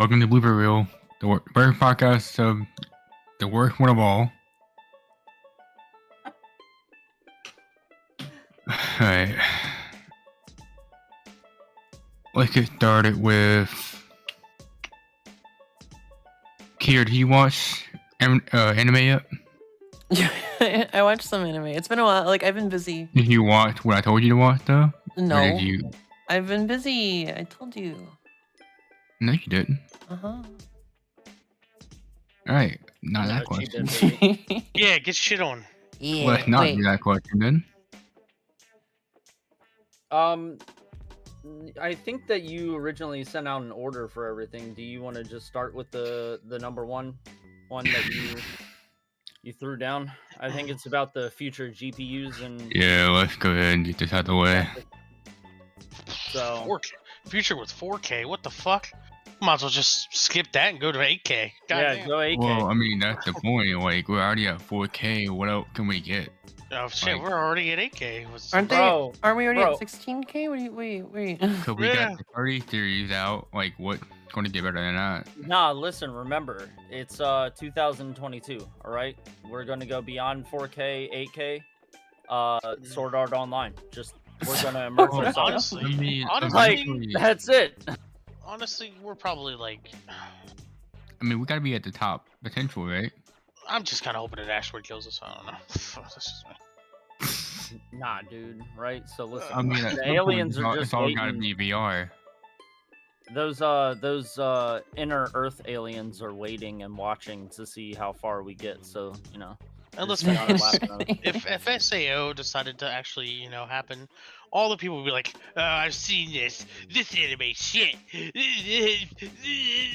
Welcome to Blooper Reel, the worst podcast of the worst one of all. Alright. Let's get started with... Kier, do you watch anime yet? I watched some anime. It's been a while. Like, I've been busy. Did you watch what I told you to watch, though? No. Or did you... I've been busy. I told you. No, you didn't. Uh-huh. Alright, not that question. Yeah, get shit on. Yeah. Let's not do that question, then. I think that you originally sent out an order for everything. Do you want to just start with the number one that you threw down? I think it's about the future GPUs and Yeah, let's go ahead and get this out of the way. So 4K. Future with 4K, what the fuck? Might as well just skip that and go to 8K. yeah, go 8K. Well, I mean, that's the point. Like, we're already at 4K. What else can we get? Oh shit, Like- we're already at 8K. Aren't Bro, we already bro. at 16K? What do you wait? So we Yeah. got the 30 series out. Like, what's going to get better than that? Nah, listen, remember, it's 2022, all right? We're going to go beyond 4K, 8K, Sword Art Online. Just, we're going to immerse Well, ourselves. honestly, I mean, Like, eventually- that's it. honestly, we're probably like... I mean, we got to be at the top potential, right? I'm just kind of hoping that Asteroid kills us. I don't know. This is Nah, dude, right? So listen, I mean, at the some point, aliens are it's just all got to waiting. be VR. Those inner Earth aliens are waiting and watching to see how far we get. So you know, And let's just be honest, laughing at them. if SAO decided to actually, happen, all the people would be like, "Oh, I've seen this. This anime shit."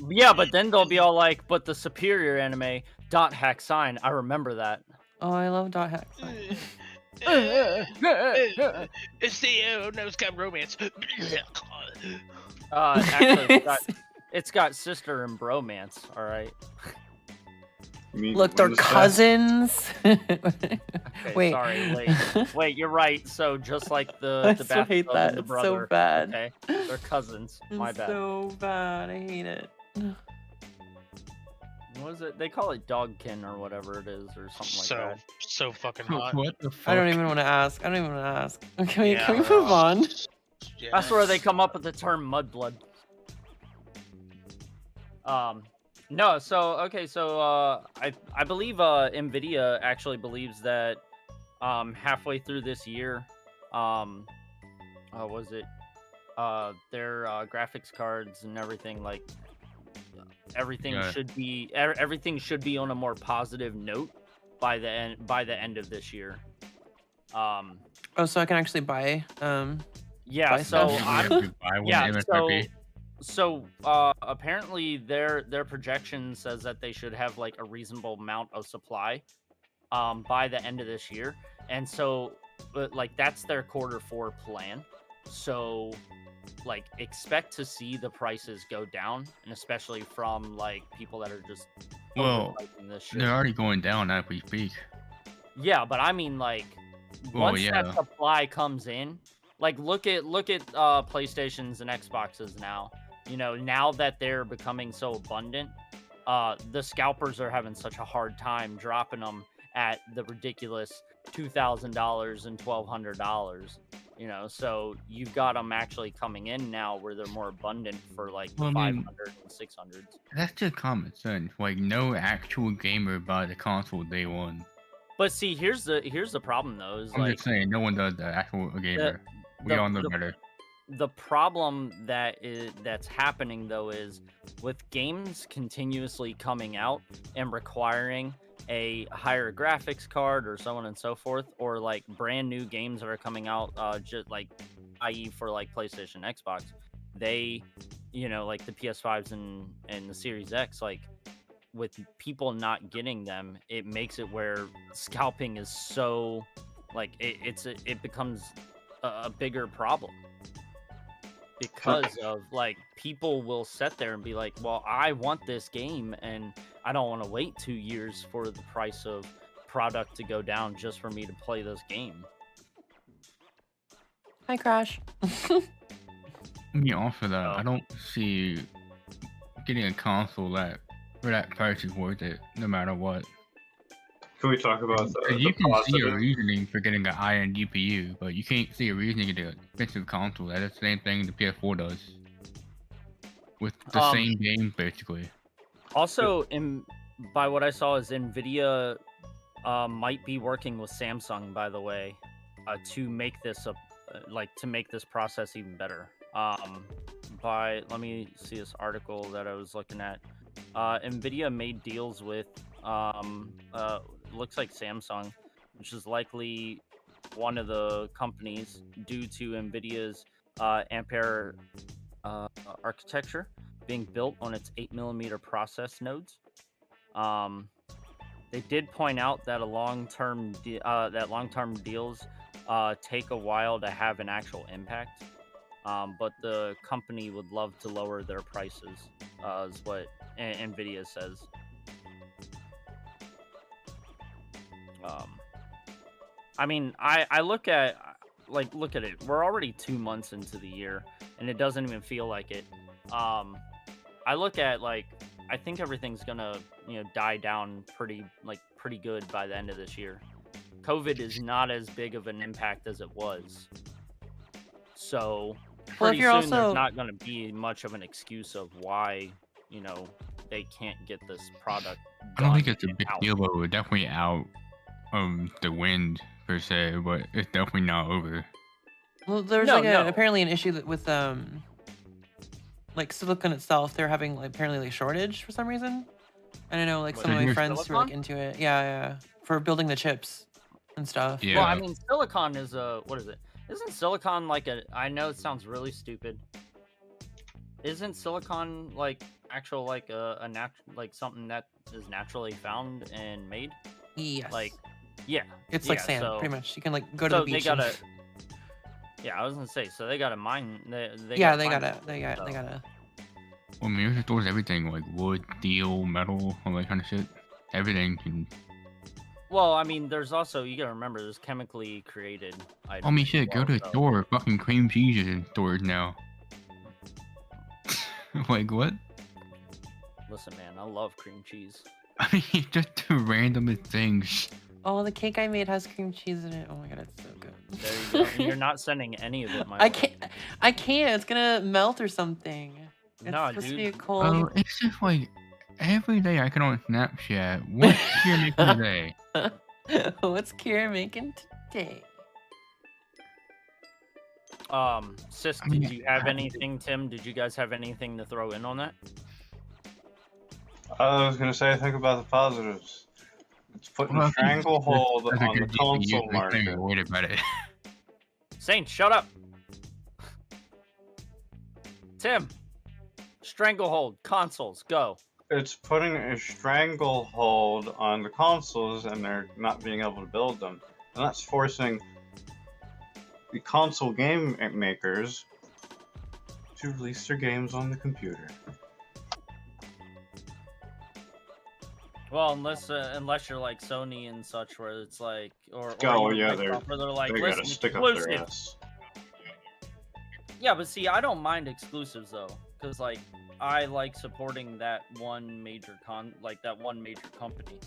Yeah, but then they'll be all like, "But the superior anime dot hack sign." I remember that. Oh, I love dot hack. SAO knows got romance. Actually, it's got sister and bromance. All right. Look, they're cousins. Okay, Wait. Sorry. Wait. You're right. So just like the I the so hate bathtub that. and the It's brother. so bad. Okay, they're cousins. My It's bad. so bad. I hate it. What is it? They call it dogkin or whatever it is, or something like that. So fucking hot. What the fuck? I don't even want to ask. Can we Yeah, move on? Yeah. That's where they come up with the term mudblood. No, so okay, so I believe Nvidia actually believes that halfway through this year, was it their graphics cards and everything, like everything Yeah. everything should be on a more positive note by the end of this year. Oh, so I can actually buy. Yeah, Buy so stuff? So apparently their projection says that they should have like a reasonable amount of supply by the end of this year, and so but like that's their quarter 4 plan. So like expect to see the prices go down, and especially from like people that are just Well, overpricing this shit. they're already going down as we speak. Yeah, but I mean, like, Well, once yeah. that supply comes in, like, look at PlayStations and Xboxes now. You know, now that they're becoming so abundant, the scalpers are having such a hard time dropping them at the ridiculous $2,000 and $1,200. You know, so you've got them actually coming in now where they're more abundant for like Well, I mean- 500 and 600s. That's just common sense. Like, no actual gamer buy the console day one. But see, here's the problem though. Is I'm like just saying, no one does the actual gamer. We the- all know the- better. the problem that's happening though is with games continuously coming out and requiring a higher graphics card or so on and so forth, or like brand new games that are coming out, just like i.e. for like PlayStation, Xbox, they, you know, like the PS5s and the Series X, like with people not getting them, it makes it where scalping is so like it becomes a bigger problem. Because of like people will sit there and be like, well, I want this game and I don't want to wait 2 years for the price of product to go down just for me to play this game. Hi, Crash. I mean, off of that, I don't see getting a console that for that price is worth it, no matter what. Can we talk about You the can see a positive? reasoning for getting an high-end GPU, but you can't see a reasoning to get an expensive console. That's the same thing the PS4 does. With the same game, basically. Also, by what I saw, is Nvidia might be working with Samsung, by the way, to make this to make this process even better. Let me see this article that I was looking at. Nvidia made deals with looks like Samsung, which is likely one of the companies due to Nvidia's Ampere architecture being built on its 8mm process nodes. They did point out that long-term deals take a while to have an actual impact, but the company would love to lower their prices, is what Nvidia says. I mean, I look at it. We're already 2 months into the year, and it doesn't even feel like it. I look at I think everything's gonna die down pretty good by the end of this year. COVID is not as big of an impact as it was, so pretty soon there's not gonna be much of an excuse of why they can't get this product done. I don't think it's a big deal, but we're definitely out of the wind per se, but it's definitely not over. Well, there's apparently an issue with silicon itself. They're having apparently a shortage for some reason. I don't know, some of my friends who are into it. Yeah, for building the chips and stuff. Yeah. Well, I mean, silicon is what is it? Isn't silicon I know it sounds really stupid. Isn't silicon actual something that is naturally found and made? Yes. Yeah. It's like sand, pretty much. You can go to the beach. Yeah, I was gonna say. So they gotta mine. They gotta. Well, Mirror stores everything, like wood, steel, metal, all that kind of shit. Everything can. Well, I mean, there's also, you gotta remember, there's chemically created items. I mean, shit, go to a store. Fucking cream cheese is in stores now. Like, what? Listen, man, I love cream cheese. I mean, just the randomest things. Oh, the cake I made has cream cheese in it. Oh my god, it's so good. There you go. And you're not sending any of it my way. I can't. It's gonna melt or something. It's supposed to be cold. Oh, it's just every day I get on Snapchat. What's Kira making today? What's Kira making today? Sis, did you have anything, Tim? Did you guys have anything to throw in on that? I was gonna say, think about the positives. It's putting a stranglehold on the console market. Worried about it. Saint, shut up. Tim, stranglehold, consoles, go. It's putting a stranglehold on the consoles, and they're not being able to build them, and that's forcing the console game makers to release their games on the computer. Well, unless you're like Sony and such, where it's like, or yeah, they're like, they gotta stick up their ass. Yeah, but see, I don't mind exclusives though, because I like supporting that one major company.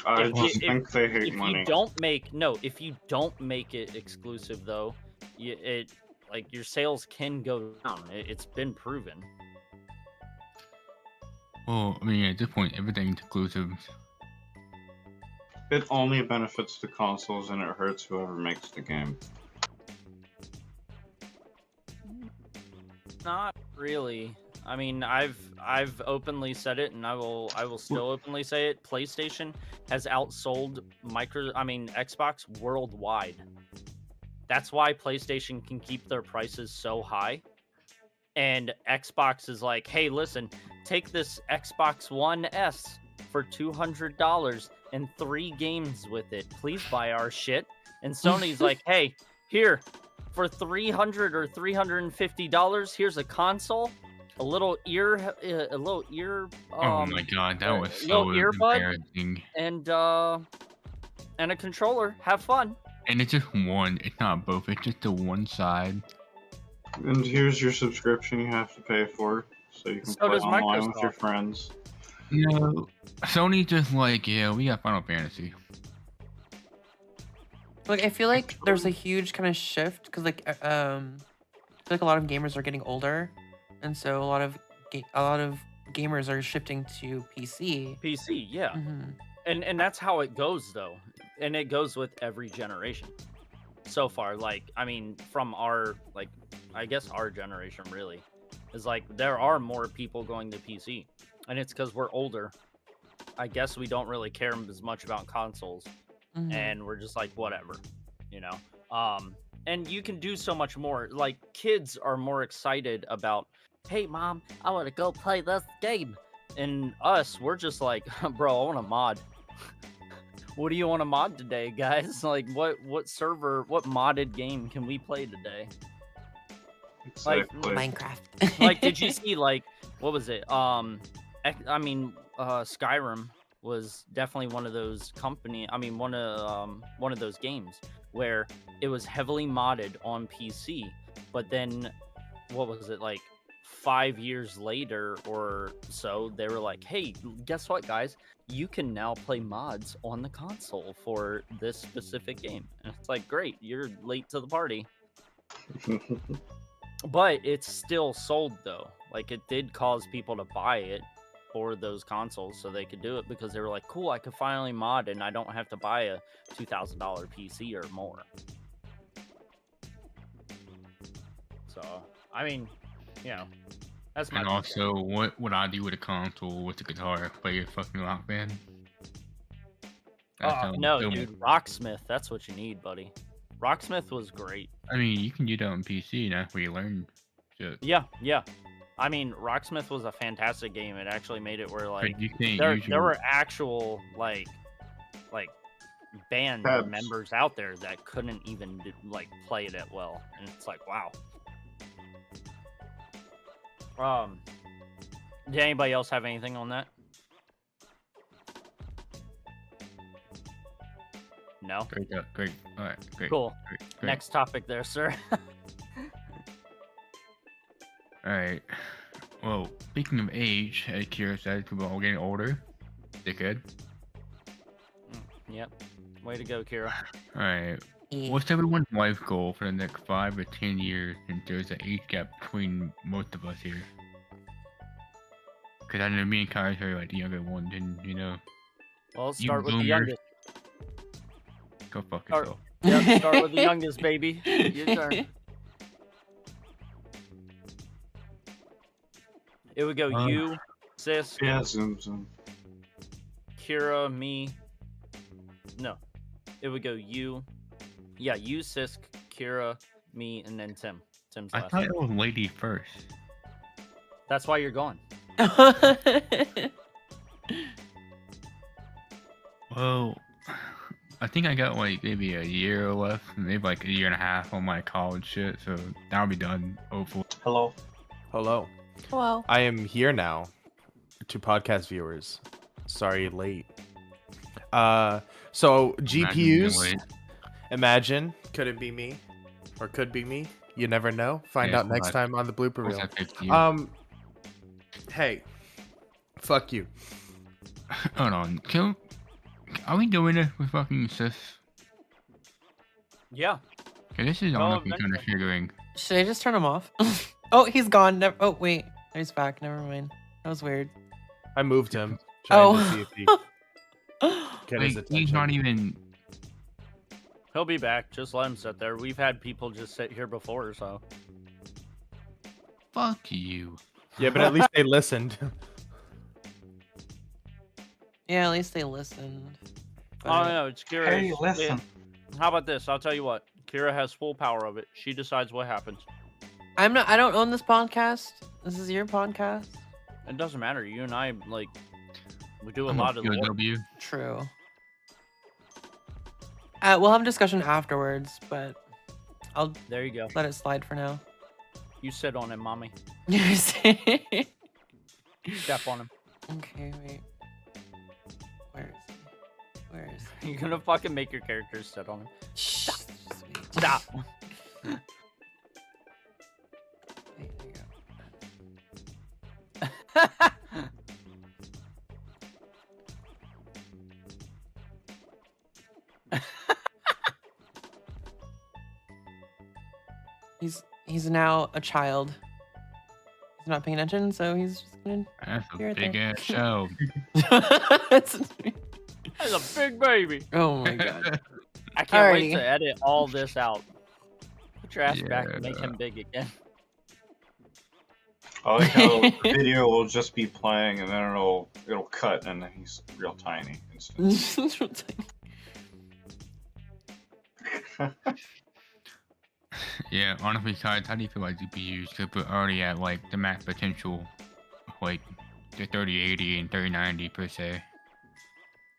I just think they hate money. If you don't make it exclusive though, your sales can go down. It's been proven. Well, I mean, at this point, everything's exclusive. It only benefits the consoles, and it hurts whoever makes the game. Not really. I mean, I've openly said it, and I will still openly say it. PlayStation has outsold Xbox worldwide. That's why PlayStation can keep their prices so high. And Xbox is like, hey, listen, take this Xbox One S for $200 and 3 games with it. Please buy our shit. And Sony's like, hey, here, for $300 or $350, here's a console, a little ear. Oh my god, that was so embarrassing. And a controller. Have fun. And it's just one. It's not both. It's just the one side. And here's your subscription you have to pay for, so you can So play does online with your Microsoft. friends. No, Sony's just like, yeah, we got Final Fantasy. Like I feel like there's a huge kind of shift because like I feel like a lot of gamers are getting older, and so a lot of gamers are shifting to PC. PC, yeah. Mm-hmm. And that's how it goes though. And it goes with every generation. So far, like I mean, from our like I guess our generation really is like there are more people going to PC. And it's because we're older. I guess we don't really care as much about consoles. Mm-hmm. And we're just like whatever, you know. And you can do so much more. Like kids are more excited about, hey mom, I want to go play this game. And us, we're just like, bro, I want a mod. What do you want to mod today, guys? Like what server, what modded game can we play today? Exactly. Minecraft. Like did you see like what was it? Skyrim was definitely one of those one of those games where it was heavily modded on PC, but then what was it, like 5 years later or so, they were like, hey, guess what guys, you can now play mods on the console for this specific game. And it's like, great, you're late to the party. But it's still sold though. Like it did cause people to buy it for those consoles so they could do it because they were like, cool, I could finally mod and I don't have to buy a $2,000 PC or more. So, I mean, you know, that's my And also, what would I do with a console with a guitar? Play a fucking rock band? no, dude, Rocksmith, that's what you need, buddy. Rocksmith was great. I mean, you can do that on PC, and that's where you learn shit. Yeah. I mean, Rocksmith was a fantastic game. It actually made it where like But you can't there use your... were actual like band Tabs. members out there that couldn't even like play it well, and it's like, wow. Did anybody else have anything on that? No. Great. All right, great. Cool. Great. Next topic, there, sir. All right. Well, speaking of age, as Kira said, we're all getting older. Dickhead. Yep. Way to go, Kira. All right. What's everyone's life goal for the next 5 or 10 years? Since there's an age gap between most of us here. Because I know me and Kai are like the younger one, and you know. Well, let's You start with the boomers. youngest. Go fuck Start- yourself. Yep, start with the youngest, baby. Your turn. It would go you, Sis, Yeah, zoom. Kira, me. No. It would go you. Yeah, you, Sis, Kira, me, and then Tim. Tim's I last. thought it was lady first. That's why you're going. Well, I think I got like maybe a year left, maybe like a year and a half on my college shit, so that'll be done, hopefully. Hello. Hello. Wow. I am here now. To podcast viewers. Sorry, late. So GPUs. Imagine, could it be me? Or could be me? You never know. Find Yeah, out next time on the blooper What's reel. that 50? Hey. Fuck you. Hold on, are we doing this with fucking Sis? Yeah. Okay, this is Oh, honestly kind of eventually. triggering. Should I just turn him off? Oh, he's gone. Oh, wait. He's back. Never mind. That was weird. I moved him. Trying to see if he Oh. get his Like, attention. he's not even... He'll be back. Just let him sit there. We've had people just sit here before, so. Fuck you. Yeah, but at least they listened. Yeah, at least they listened. Oh no, it's Kira. Hey, listen. How about this? I'll tell you what. Kira has full power of it. She decides what happens. I don't own this podcast. This is your podcast. It doesn't matter. You and I, like, we do a I'm lot of the work. POW. True. We'll have a discussion afterwards, but I'll There you go. let it slide for now. You sit on him, mommy. Okay, Step on him. wait. Where is he? Where is he? You're gonna fucking make your characters sit on him. Shh. Just wait. Stop. Wait, there you go. He's now a child. He's not paying attention, so he's just gonna That's be a right big there. ass show. That's That's a big baby. oh my god. I can't wait Alrighty. to edit all this out. Put your ass back and make Yeah. him big again. I like how the video will just be playing and then it'll cut and then he's real tiny instead. Yeah, honestly, guys, how do you feel about GPUs? Because we're already at like the max potential, like the 3080 and 3090 per se.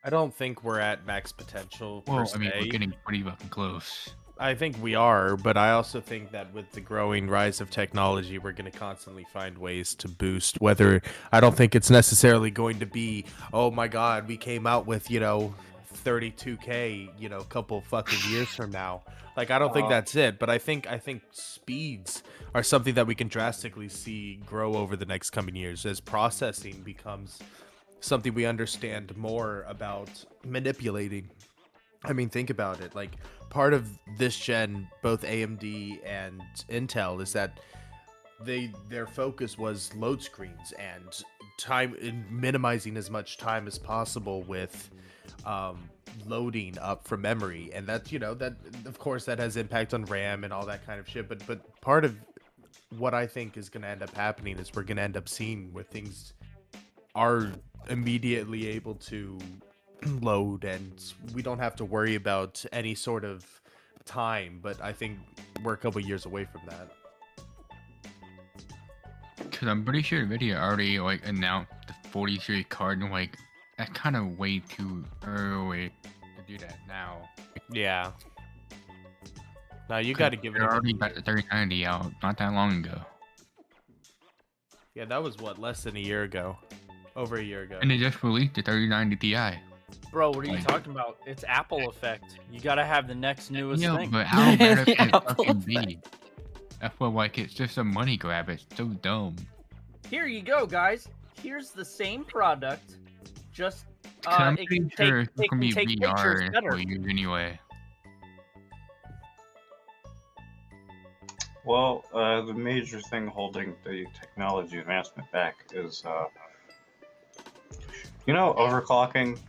I don't think we're at max potential per Well, se. I mean, we're getting pretty fucking close. I think we are, but I also think that with the growing rise of technology, we're going to constantly find ways to boost. Whether I don't think it's necessarily going to be, oh my god, we came out with 32K, a couple fucking years from now. Like I don't think that's it, but I think speeds are something that we can drastically see grow over the next coming years as processing becomes something we understand more about manipulating. I mean, think about it. Like, part of this gen, both AMD and Intel, is that their focus was load screens and time, in minimizing as much time as possible with loading up from memory, and that that of course that has impact on RAM and all that kind of shit. But part of what I think is going to end up happening is we're going to end up seeing where things are immediately able to load and we don't have to worry about any sort of time, but I think we're a couple years away from that. Because I'm pretty sure Nvidia already like announced the 40 series card, and like that's kind of way too early to do that now. Yeah. Now you got to give it. They already got the 3090 out not that long ago, Yeah, that was what, less than a year ago, over a year ago. and they just released the 3090 Ti. Bro, what are you Like- talking about? It's Apple effect. You gotta have the next newest Yeah, thing. but how bad can it Apple fucking be? That's what like it's just a money grab. It's so dumb. Here you go, guys. Here's the same product, just 'Cause I'm it pretty can sure take, it's it gonna can be take VR pictures better. for you anyway. Well, the major thing holding the technology advancement back is, overclocking.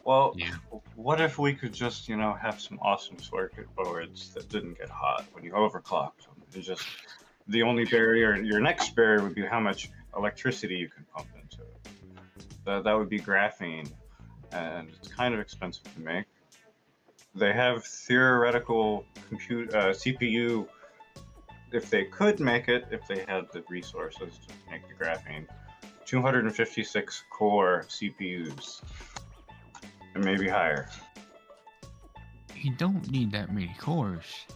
Well, Yeah. what if we could just, have some awesome circuit boards that didn't get hot when you overclock them? It's just the only barrier, your next barrier would be how much electricity you can pump into it. That would be graphene, and it's kind of expensive to make. They have theoretical CPU. If they could make it, if they had the resources to make the graphene, 256 core CPUs, and maybe higher. You don't need that many cores.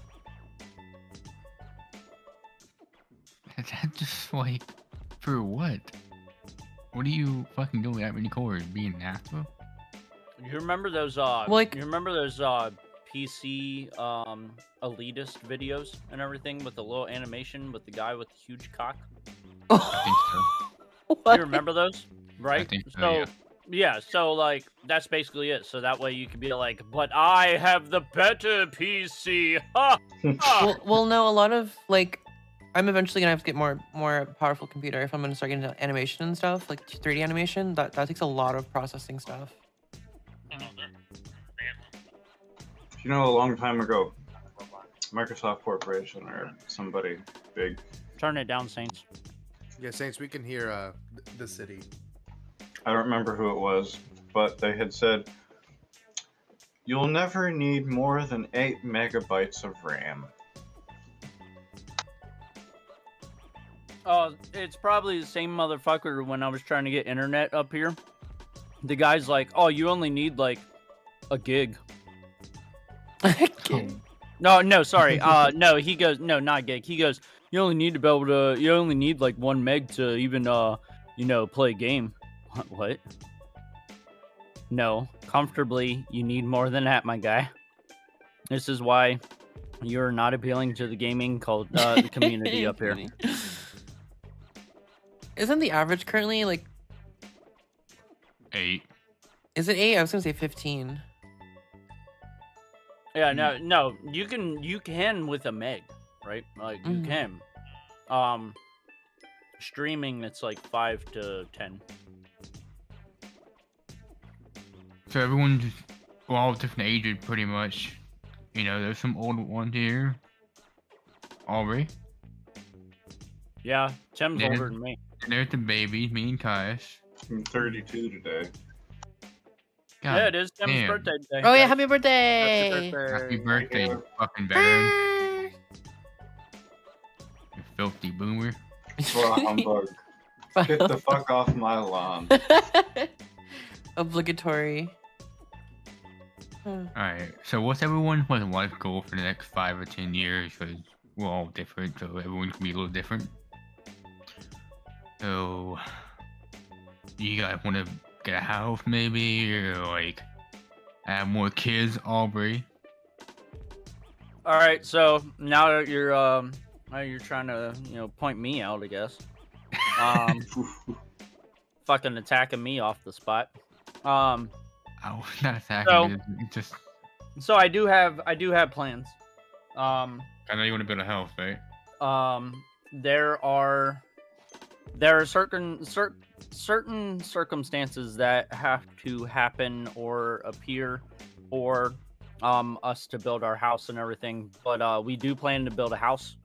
That's just like, for what? What do you fucking do with that many cores? Being NASA? You remember those Like- you remember those PC elitist videos and everything with the little animation with the guy with the huge cock? I think so. What? You remember those? Right? think so, yeah, so like that's basically it. So that way you can be like, but I have the better PC. Ha! Ha! Well, no, a lot of like, I'm eventually gonna have to get more powerful computer if I'm gonna start getting into animation and stuff, like 3D animation. That takes a lot of processing stuff. A long time ago, Microsoft Corporation or somebody big, Turn it down, Saints. Yeah, Saints, we can hear the city. I don't remember who it was, but they had said, you'll never need more than 8 megabytes of RAM. It's probably the same motherfucker when I was trying to get internet up here. The guy's like, oh, you only need like a gig. No, sorry. No, he goes, no, not gig. He goes, you only need like 1 meg to even, play a game. What? No, comfortably, you need more than that, my guy. This is why you're not appealing to the gaming community up here. Isn't the average currently like? 8. Is it 8? I was gonna say 15. Yeah, no, you can with a Meg, right? Like you can. Streaming it's like 5 to 10. So everyone's just all different ages, pretty much. You know, there's some old ones here. Aubrey. Yeah, Tim's Yeah. older than me. And there's the babies, me and Kaius. I'm 32 today. God Yeah, it is Tim's damn. birthday today. Oh yeah, guys. happy birthday! Happy birthday, you. you fucking veteran. You filthy boomer. Well, humbug. Get the fuck off my lawn. Obligatory. Alright, so what's everyone's life goal for the next 5 or 10 years? Because we're all different, so everyone can be a little different. So, you guys want to get a house maybe, or like have more kids, Aubrey? All right, so now that you're trying to point me out, I guess. Fucking attacking me off the spot. I was not attacking. So- It's just So I do have plans. I know you want to build a house, right? There are certain circumstances that have to happen or appear for us to build our house and everything. But we do plan to build a house.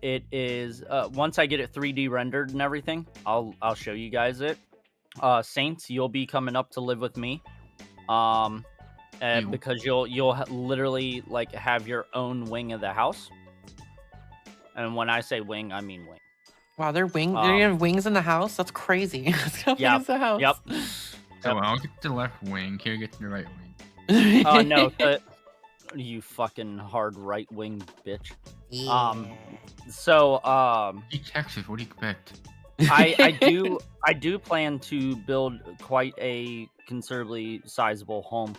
It is once I get it 3D rendered and everything, I'll show you guys it. Saints, you'll be coming up to live with me. Because you'll literally like have your own wing of the house. And when I say wing, I mean wing. Wow, they're they have wings in the house? That's crazy. Yep, Wings in the house. yep. So I'll get the left wing, Kira gets the right wing. Oh no, you fucking hard right wing bitch. Yeah. So Eat Texas, what do you expect? I do plan to build quite a considerably sizable home.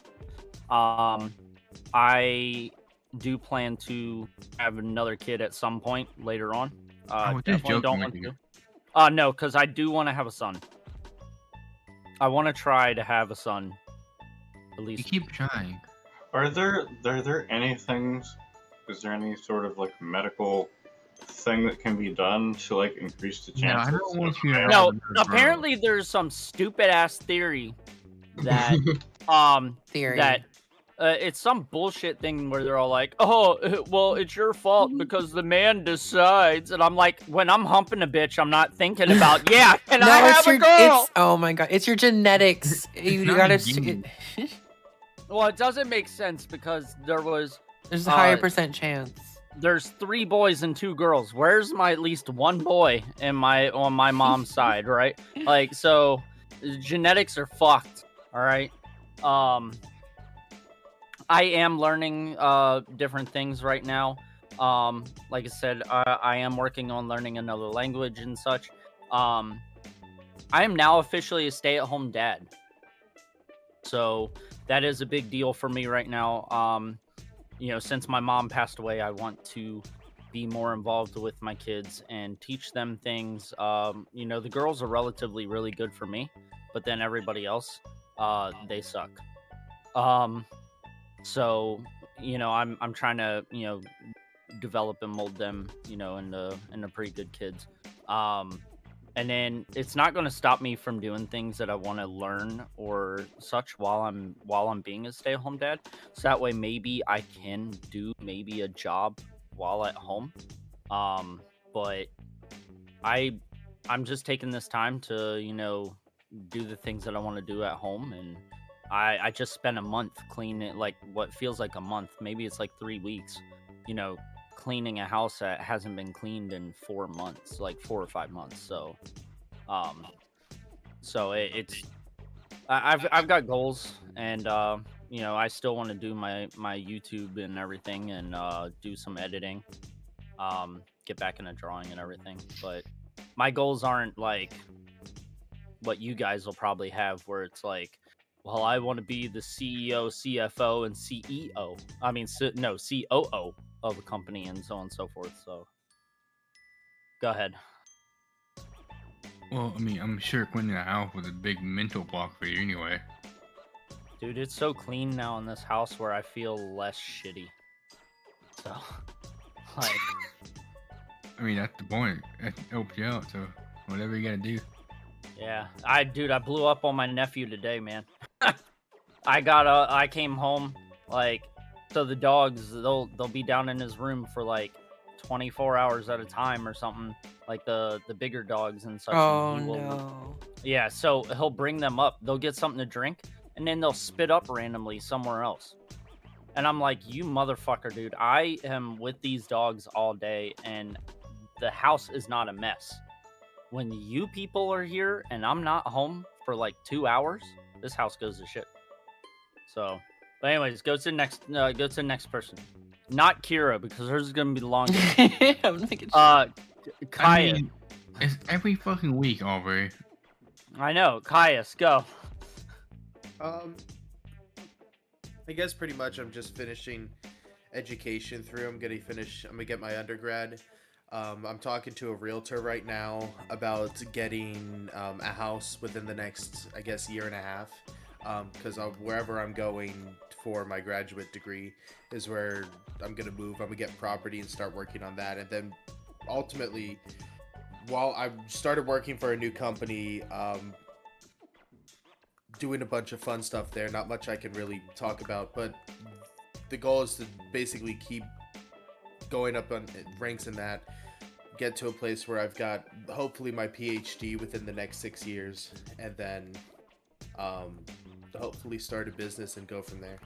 I do plan to have another kid at some point later on. just Definitely don't joking want with you. to. No, because I do want to have a son. I want to try to have a son. At You least. keep trying. Are there any things? Is there any sort of like medical thing that can be done to like increase the No, I chances? don't want you to No, have another apparently there's some stupid ass theory that Theory. that it's some bullshit thing where they're all like, oh, well, it's your fault because the man decides. And I'm like, when I'm humping a bitch, I'm not thinking about, yeah, and I have a girl. Oh my god, it's your genetics. You not gotta. a gene. Well, it doesn't make sense because There's a higher percent chance. there's 3 boys and 2 girls. Where's my at least 1 boy on my mom's side, right? Like, so genetics are fucked. All right. I am learning different things right now. Like I said, I am working on learning another language and such. I am now officially a stay-at-home dad. So that is a big deal for me right now. Since my mom passed away, I want to be more involved with my kids and teach them things. The girls are relatively really good for me, but then everybody else, they suck. So, I'm trying to, develop and mold them, into pretty good kids. And then it's not going to stop me from doing things that I want to learn or such while I'm being a stay-at-home dad. So that way maybe I can do maybe a job while at home. But I'm just taking this time to, do the things that I want to do at home. And I just spent a month cleaning, like what feels like a month. Maybe it's like 3 weeks, cleaning a house that hasn't been cleaned in 4 months, like 4 or 5 months. So I've got goals, and I still want to do my YouTube and everything, and do some editing, get back into drawing and everything. But my goals aren't like what you guys will probably have, where it's like, well, I want to be the CEO, CFO, and CEO. I mean, COO of a company, and so on and so forth. So, go ahead. Well, I mean, I'm sure cleaning the house was a big mental block for you anyway. Dude, it's so clean now in this house where I feel less shitty. So, like, I mean, that's the point. It helps you out, so whatever you gotta do. yeah. I blew up on my nephew today, man. I came home, like, so the dogs, they'll be down in his room for like 24 hours at a time or something, like the bigger dogs and such. Oh and he will, no. Yeah, so he'll bring them up. They'll get something to drink, and then they'll spit up randomly somewhere else. And I'm like, you motherfucker, dude. I am with these dogs all day, and the house is not a mess. When you people are here and I'm not home for like 2 hours, this house goes to shit. So, but anyways, go to the next person. Not Kira, because hers is gonna be the longest. I'm making sure. Kaya. I mean, it's every fucking week, Aubrey. I know. Caius, go. I guess pretty much I'm just finishing education through. I'm gonna get my undergrad. I'm talking to a realtor right now about getting a house within the next, I guess, year and a half. Because wherever I'm going for my graduate degree is where I'm gonna move. I'm gonna get property and start working on that, and then ultimately, while I started working for a new company, doing a bunch of fun stuff there. Not much I can really talk about, but the goal is to basically keep going up on ranks in that, get to a place where I've got hopefully my PhD within the next 6 years, and then hopefully start a business and go from there.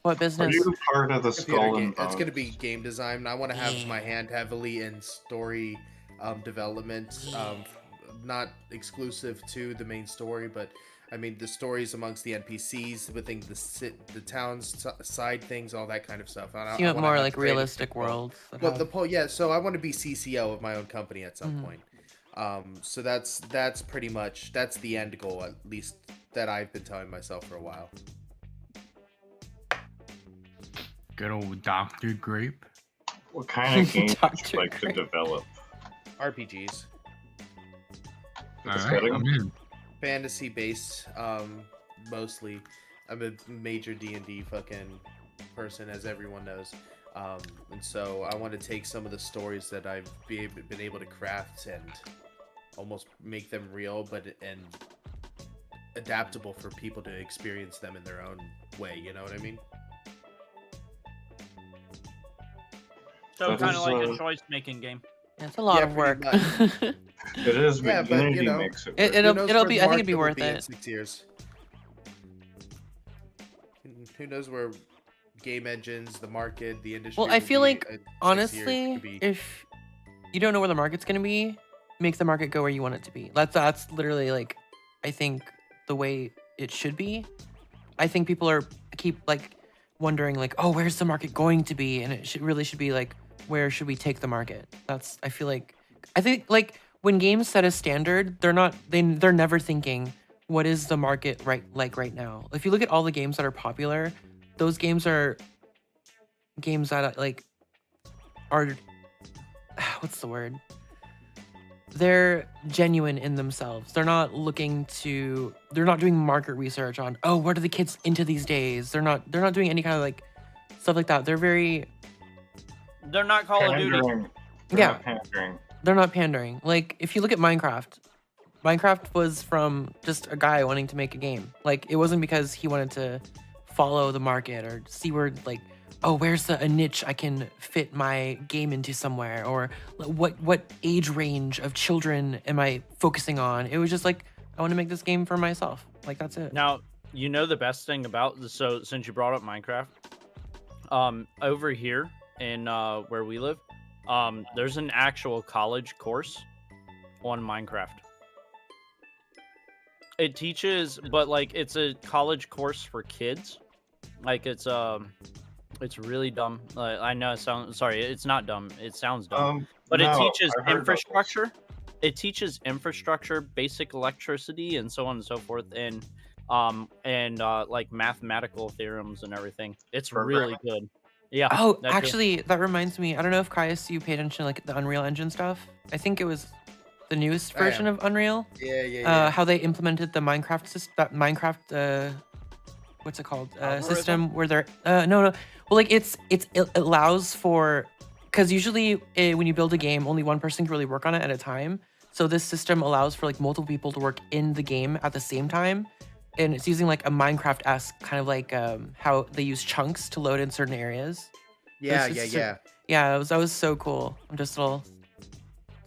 What Are business? you part of the Skull and It's going to Bones? be game design. I want to have Yeah. my hand heavily in story development. Not exclusive to the main story, but I mean the stories amongst the NPCs, within the town's side things, all that kind of stuff. You want wanna more have like creative realistic control. worlds. that Well, have- so I want to be CCO of my own company at some Mhm. point. So that's pretty much the end goal, at least that I've been telling myself for a while. Good old Dr. Grape. What kind of games would Dr. you like to Grape. develop? RPGs, Alright, setting? I'm in. fantasy based, mostly. I'm a major D&D fucking person, as everyone knows. And so I want to take some of the stories that I've been able to craft and almost make them real, and adaptable for people to experience them in their own way. You know what I mean? So That kind is, of like a uh, choice-making game. Yeah, it's a lot Yeah, of work. pretty It is, Yeah, but but, you Unity know, makes it It- work. it'll- Who knows it'll where be- the I think it'd be market will worth in it. 6 years. Who knows where game engines, the market, the industry. Well, I will feel be like, in 6 years. honestly, Could be- if you don't know where the market's gonna be, make the market go where you want it to be. That's literally like, I think the way it should be. I think people keep like wondering like, oh, where's the market going to be? And it should be like, where should we take the market? I think like when games set a standard, they're never thinking what is the market right now. If you look at all the games that are popular, those games are games that like are what's the word? They're genuine in themselves. They're not doing market research on, oh, what are the kids into these days? They're not doing any kind of like stuff like that. They're not Call of Duty. Pandering. They're Yeah. not pandering. They're not pandering. Like if you look at Minecraft was from just a guy wanting to make a game. Like it wasn't because he wanted to follow the market or see where like, oh, where's a niche I can fit my game into somewhere, or what age range of children am I focusing on? It was just like, I want to make this game for myself. Like that's it. Now, you know the best thing about so since you brought up Minecraft, over here in where we live, there's an actual college course on Minecraft. It teaches, but like it's a college course for kids. Like it's really dumb. I know it sounds sorry, it's not dumb. It sounds dumb. But No, it teaches I heard about this. infrastructure. It teaches infrastructure, basic electricity, and so on and so forth, and like mathematical theorems and everything. It's really good. Yeah. Oh, that too. actually, that reminds me. I don't know if Caius, you paid attention to like the Unreal Engine stuff. I think it was the newest I am. version of Unreal. Yeah. How they implemented the Minecraft Minecraft what's it called system where they're no well like it allows for, because usually when you build a game only one person can really work on it at a time, so this system allows for like multiple people to work in the game at the same time, and it's using like a Minecraft-esque kind of like how they use chunks to load in certain areas. Yeah. Yeah, that was so cool. I'm just a little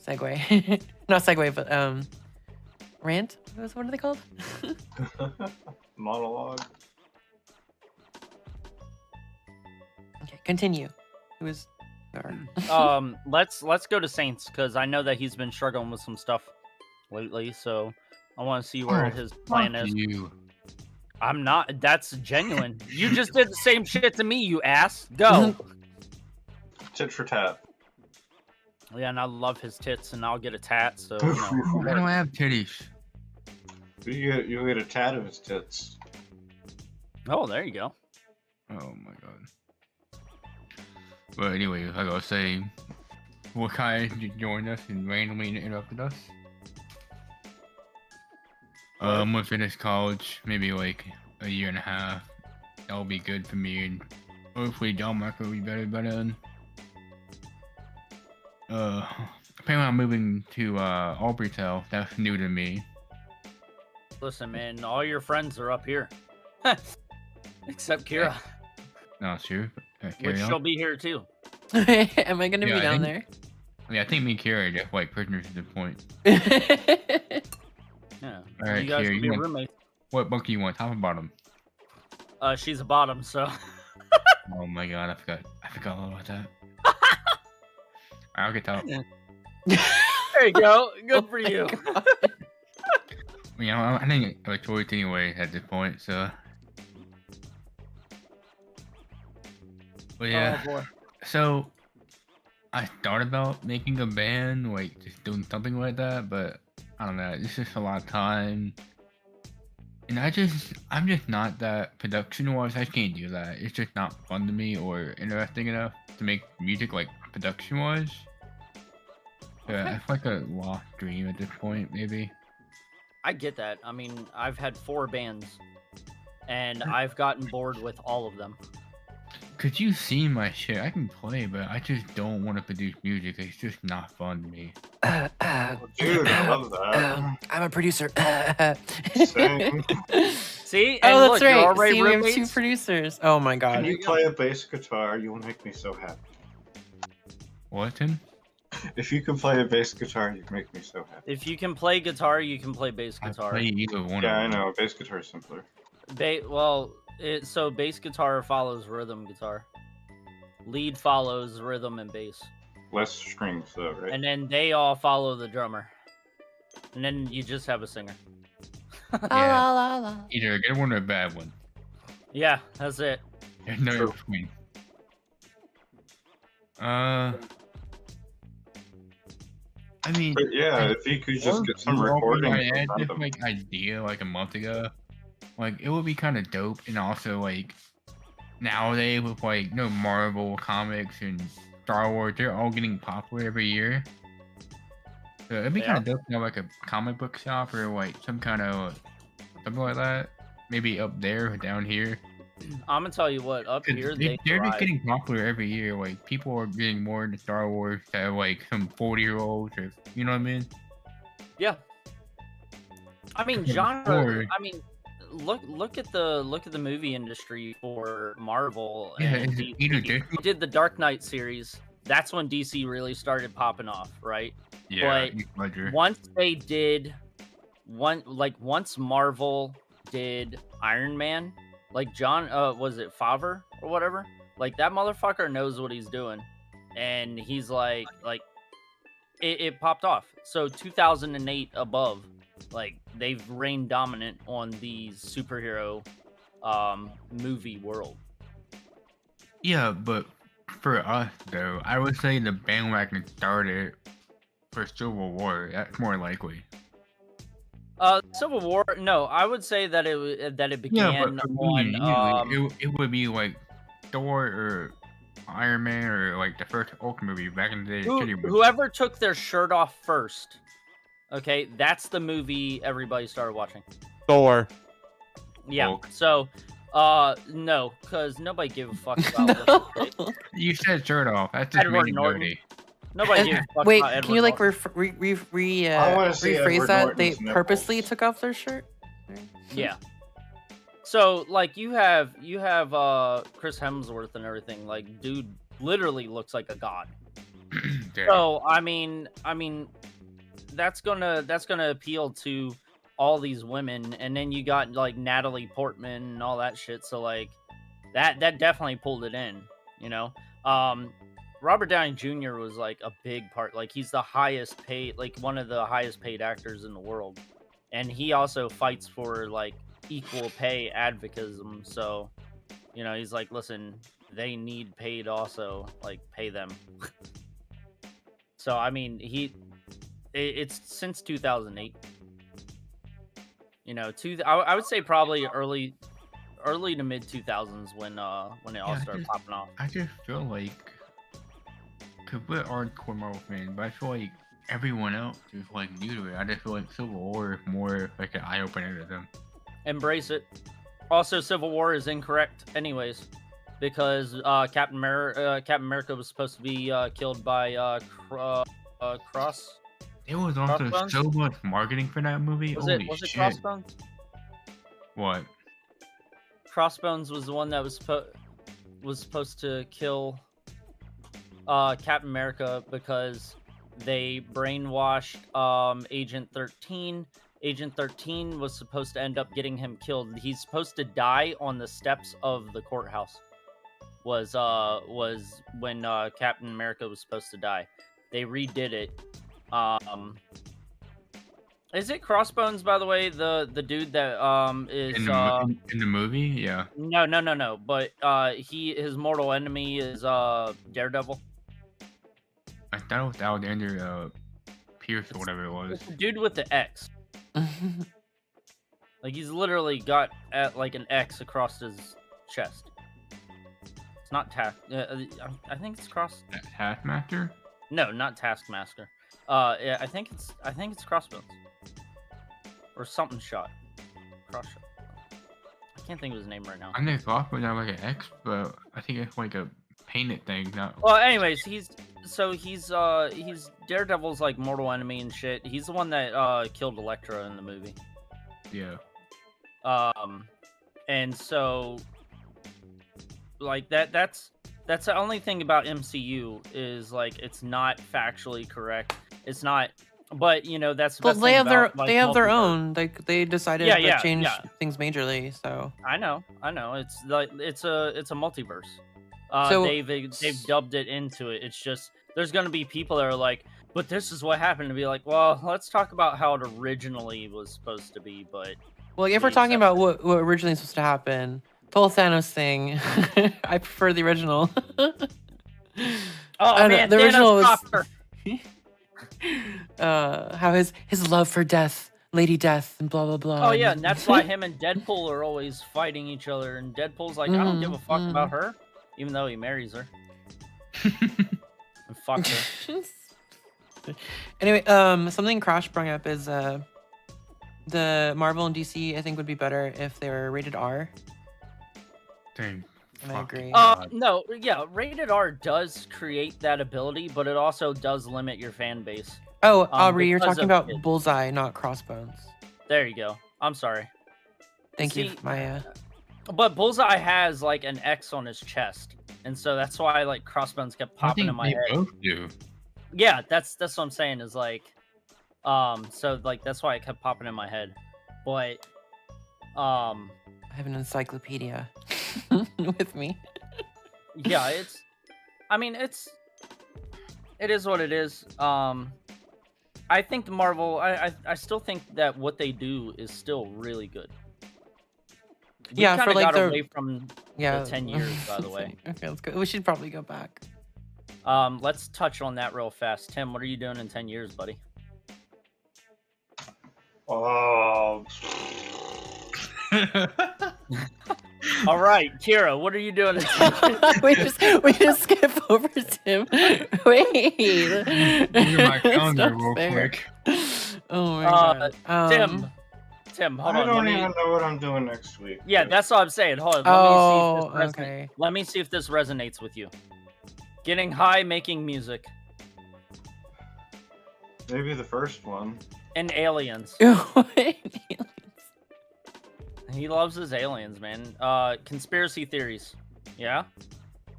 segue. Not segue, but rant? What are they called? Monologue. Okay, continue. It was Let's go to Saints, because I know that he's been struggling with some stuff lately, so I want to see where his plan is. You. I'm not. That's genuine. You just did the same shit to me, you ass. Go. Tit for tat. Yeah, and I love his tits, and I'll get a tat. So you know. I don't have titties. You get a tat of his tits. Oh, there you go. Oh my god. But anyway, like I was saying, Wakai joined us and randomly interrupted us. I'm gonna finish college, maybe like a year and a half. That'll be good for me, and hopefully John Marco will be better by then. Apparently I'm moving to Albertville. That's new to me. Listen, man, all your friends are up here, except Kira, No, sure. which she'll be here too. Am I gonna be Yeah, I down think- I mean, I think me and Kira are just like prisoners at this point. there? Yeah, All right, you guys Kira, will you be want- roommates. What bunker you want? Top or bottom? She's a bottom, so Oh my god, I forgot all about that. I'll get top. there you go. Good Oh for my you. God. You know, I think I have a choice anyway at this point, so. But yeah, Oh boy. so I thought about making a band, like just doing something like that, but I don't know, it's just a lot of time. And I'm just not that production-wise, I can't do that. It's just not fun to me or interesting enough to make music like production-wise. Yeah, it's like a lost dream at this point, maybe. I get that. I mean, I've had 4 bands, and I've gotten bored with all of them. Could you see my shit? I can play, but I just don't want to produce music. It's just not fun to me. Dude, I love that. I'm a producer. Same. See? And Oh, that's look, you're right. already See, we have 2 roommates. producers. Oh my Can god. you play a bass guitar? You will make me so happy. What, Tim? If you can play a bass guitar, you make me so happy. If you can play guitar, you can play bass I guitar. play either one Yeah, of I them. know. Bass guitar is simpler. So bass guitar follows rhythm guitar. Lead follows rhythm and bass. Less strings, though, right? And then they all follow the drummer. And then you just have a singer. Yeah. Either a good one or a bad one. Yeah, that's it. There's no in True. between. I mean, But yeah, if you could just get some recordings. I had of this them. like idea like a month ago. Like it would be kind of dope, and also like nowadays with like Marvel comics and Star Wars, they're all getting popular every year. So it'd be They kind of dope to have like a comic book shop or like some kind of something like that. Maybe up there or down here. I'm gonna tell you what, up 'Cause here they're they just thrive. getting popular every year. Like people are getting more into Star Wars than like some 40-year-olds, or you know what I mean? Yeah. I mean, Okay, genre. before- I mean, look at the movie industry for Marvel Yeah, and it's DC. either Disney- We did the Dark Knight series. That's when DC really started popping off, right? Yeah, But Heath Ledger. Once they did once Marvel did Iron Man, like John was it Favre or whatever? Like that motherfucker knows what he's doing. And he's like it popped off. So 2008 above, like they've reigned dominant on the superhero movie world. Yeah, but for us though, I would say the bandwagon started for Civil War. That's more likely. Civil War, no, I would say that it began Yeah, but for me, on it would be like Thor or Iron Man or like the first Hulk movie back in the day. Shitty ones. whoever took their shirt off first Okay, that's the movie everybody started watching. Thor. Yeah. Hulk. So, no, because nobody gave a fuck about what's his face. You said shirt off. That's just Edward me Norton. Bodie. Nobody gave a fuck Wait, about can Edward you like Norton. I wanna see rephrase Edward that? They Norton's purposely nipples. took off their shirt. Yeah. So like you have Chris Hemsworth and everything. Like, dude literally looks like a god. Damn. So I mean, that's gonna appeal to all these women, and then you got like Natalie Portman and all that shit. So like that definitely pulled it in, you know. Robert Downey Jr. was like a big part. Like he's the highest paid, like one of the highest paid actors in the world, and he also fights for like equal pay advocatism. So, you know, he's like, listen, they need paid also, like pay them. So I mean, it's since 2008. You know, I would say probably early to mid 2000s when it all started popping off. I just feel like, cause we're hardcore Marvel fans, but I feel like everyone else is like new to it. I just feel like Civil War is more like an eye opener to them. Embrace it. Also, Civil War is incorrect, anyways, because Captain America was supposed to be killed by Cross. There was also Crossbones? so much marketing for that movie. Was Holy it shit! Crossbones? What? Crossbones was the one that was supposed to kill Captain America because they brainwashed Agent 13. Agent 13 was supposed to end up getting him killed. He's supposed to die on the steps of the courthouse. Was when Captain America was supposed to die. They redid it. Is it Crossbones, by the way? The dude that is In the movie, yeah. No. But his mortal enemy is Daredevil. I thought it was Alexander Pierce or whatever it was. It's the dude with the X. Like he's literally got like an X across his chest. It's not I think it's Taskmaster? No, not Taskmaster. Yeah, I think it's Crossbones or something shot. Cross shot. I can't think of his name right now. I think Crossbones have like an X, but I think it's like a painted thing. Not. Well, anyways, he's Daredevil's like mortal enemy and shit. He's the one that killed Elektra in the movie. Yeah. And so like that's the only thing about MCU is like it's not factually correct. It's not, but you know that's the But best they thing have their about, they have their multiverse. own. Like they decided Yeah, to change yeah. things majorly. So I know. It's like it's a multiverse. So- They've dubbed it into it. It's just there's gonna be people that are like, but this is what happened, to be like, well, let's talk about how it originally was supposed to be. But well, if we're Please, talking about what originally was supposed to happen, the whole Thanos thing, I prefer the original. oh I know, man, the Thanos original was- Copter. How his love for death, Lady Death, and blah blah blah. Oh yeah, and that's why him and Deadpool are always fighting each other. And Deadpool's like, I don't give a fuck about her, even though he marries her and fucks her. Anyway, something Crash brought up is the Marvel and DC I think would be better if they were rated R. Dang. And I Fuck. agree. No, yeah, rated R does create that ability, but it also does limit your fan base. Oh, Aubrey, you're because talking of about kids. Bullseye, not Crossbones. There you go. I'm sorry. Thank you, See, Maya. But Bullseye has like an X on his chest, and so that's why like Crossbones kept I popping think in my they head. both do. Yeah, that's what I'm saying is like, so like that's why it kept popping in my head. But, I have an encyclopedia with me. yeah, it is what it is. I think the Marvel, I still think that what they do is still really good. We Yeah, for, kinda like, got the- away from Yeah. the 10 years, by the way. Okay, let's go. We should probably go back. Let's touch on that real fast. Tim, what are you doing in 10 years, buddy? Oh, All right, Kira, what are you doing in 10 years? we just skip over Tim. Wait. Look at my calendar It's not real fair. quick. Oh my god. Tim, hold I on. don't even know what I'm doing next week. Yeah, that's what I'm saying. Hold on. Oh, Let me see if this okay. Let me see if this resonates with you. Getting high, making music, Maybe the first one. and aliens. He loves his aliens, man. Conspiracy theories. Yeah?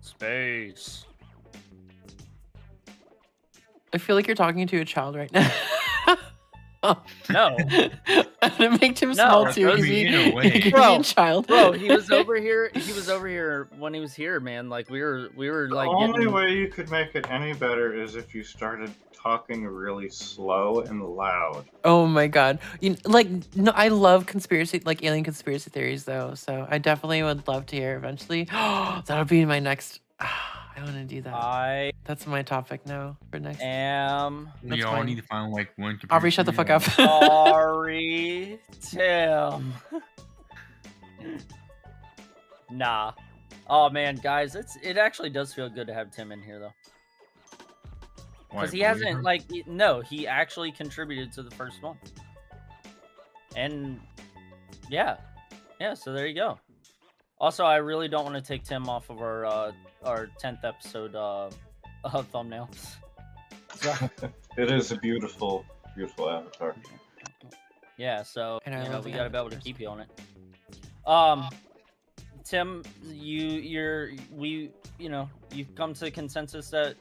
Space. I feel like you're talking to a child right now. No. I'm gonna make him No, small that too. could Cause be he, either way. he could be Bro, a child. Bro, he was over here. He was over here when he was here, man. Like we were The like only getting... way you could make it any better is if you started talking really slow and loud. Oh my god. No, I love alien conspiracy theories though. So I definitely would love to hear eventually. That'll be my next. I want to do that. That's my topic now for next. We That's all fine. need to find like one. Aubrey, shut the fuck up. Sorry, Tim. Nah. Oh man, guys, it actually does feel good to have Tim in here though, because he hasn't he actually contributed to the first one, and yeah. So there you go. Also, I really don't want to take Tim off of our 10th episode thumbnail. So, It is a beautiful, beautiful avatar. yeah, so And I love we the gotta be able to avatars. keep you on it. Tim, you've come to consensus that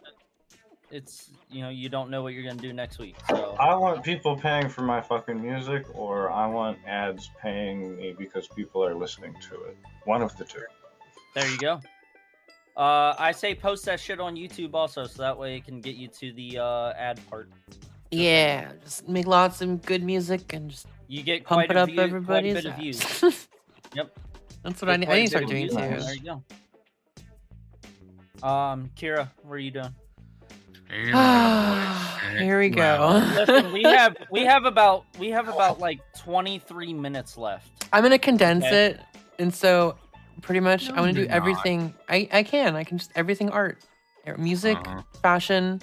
it's you don't know what you're gonna do next week. So I want people paying for my fucking music, or I want ads paying me because people are listening to it. One of the two. there you go. I say post that shit on YouTube also, so that way it can get you to the ad part. Yeah, just make lots of good music and just You get pump quite it a up view, quite a everybody's bit of views. ass. Yep. That's what I need. Quite I a need to start bit of doing views. too. There you go. Kira, what are you doing? Here we go. Listen, we have about like 23 minutes left. I'm gonna condense Okay. it, and so pretty much No, I'm gonna do you're not. everything. I can just everything art, music, Uh-huh. fashion,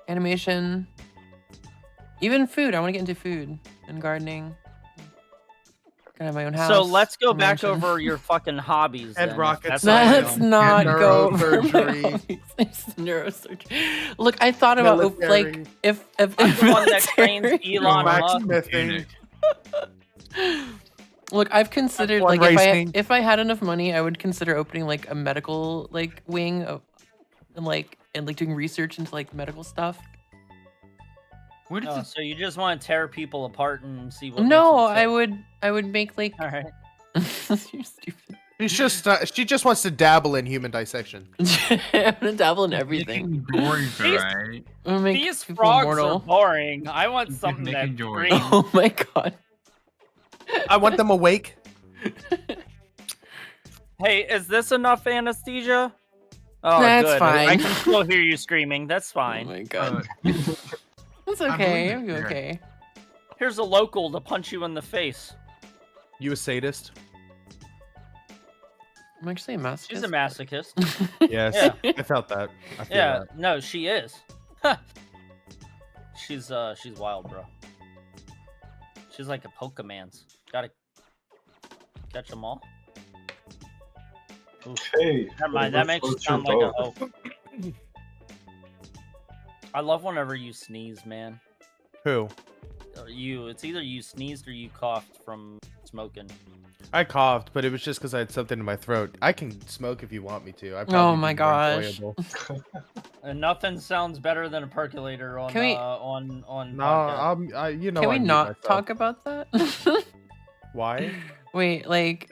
animation, even food. I want to get into food and gardening. Gonna have my own house. So let's go a back mansion. over your fucking hobbies. Head then, if rockets. that's all Let's you know. not go over my Neurosurgery. hobbies. Neurosurgery. Look, I thought about Military. if I'm the one that trains military- Elon Musk. Blacksmithing. Look, I've considered F1 like racing. if I had enough money, I would consider opening like a medical wing of, and doing research into like medical stuff. What is Oh, this? so you just want to tear people apart and see what? No, makes them I would make like tick? All right. you're stupid. She just wants to dabble in human dissection. I'm gonna dabble in everything. Doors, These- right? I'm gonna make These people frogs immortal. are boring. I want Just something that making joy. screams. Oh my god. I want them awake. Hey, is this enough anesthesia? Oh, That's good. I fine. can still hear you screaming. That's Oh fine. my god. Uh, That's I okay. believe I'm it, yeah. okay. Here's a local to punch you in the face. You a sadist? I'm actually a masochist. She's a masochist. Yes. Yeah. I felt that. I feel Yeah, that. no, she is. She's wild, bro. She's like a Pokemans. Gotta catch them all. Hey, Never mind. That makes you floats your sound like a boat. hoe. I love whenever you sneeze, man. Who? It's either you sneezed or you coughed from smoking. I coughed, but it was just because I had something in my throat. I can smoke if you want me to. Oh my gosh. And nothing sounds better than a percolator on Can we- on No, podcast. you know. Can I we mute not myself. talk about that? Why? Wait, like,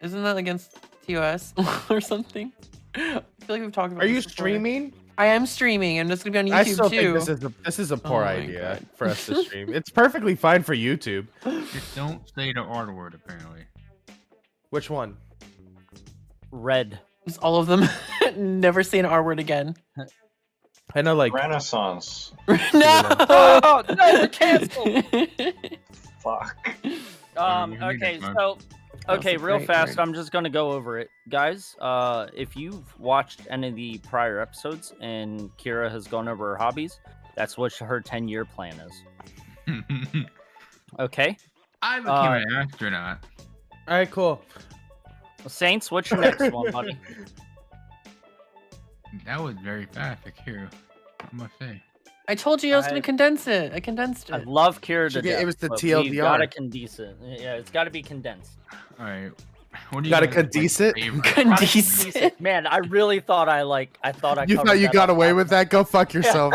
isn't that against TOS or something? I feel like we've talked about Are you this before. streaming? I am streaming, and it's gonna be on YouTube I still too. think this is a poor Oh my idea God. for us to stream. It's perfectly fine for YouTube. Just don't say the R word, apparently. Which one? Red. Just all of them. Never say an R word again. I know, like Renaissance. no! Oh, no, we're canceled. Fuck. You mean Okay, it's fine. so okay, That's a real great fast. word. I'm just gonna go over it, guys. If you've watched any of the prior episodes and Kira has gone over her hobbies, that's what her 10-year plan is. Okay. I became an astronaut. All right, cool. Saints, what's your next one, buddy? That was very fast, Akira. I must say. I told you I was gonna condense it. I condensed I it. love Kira to Should get- death. it was the but we've TLDR. gotta condense it. Yeah, it's gotta be condensed. All right. What do You gotta guys, like, condense it? favorite? Condense it. Man, I really thought I thought You covered thought you that got up away last with that? Go fuck yourself.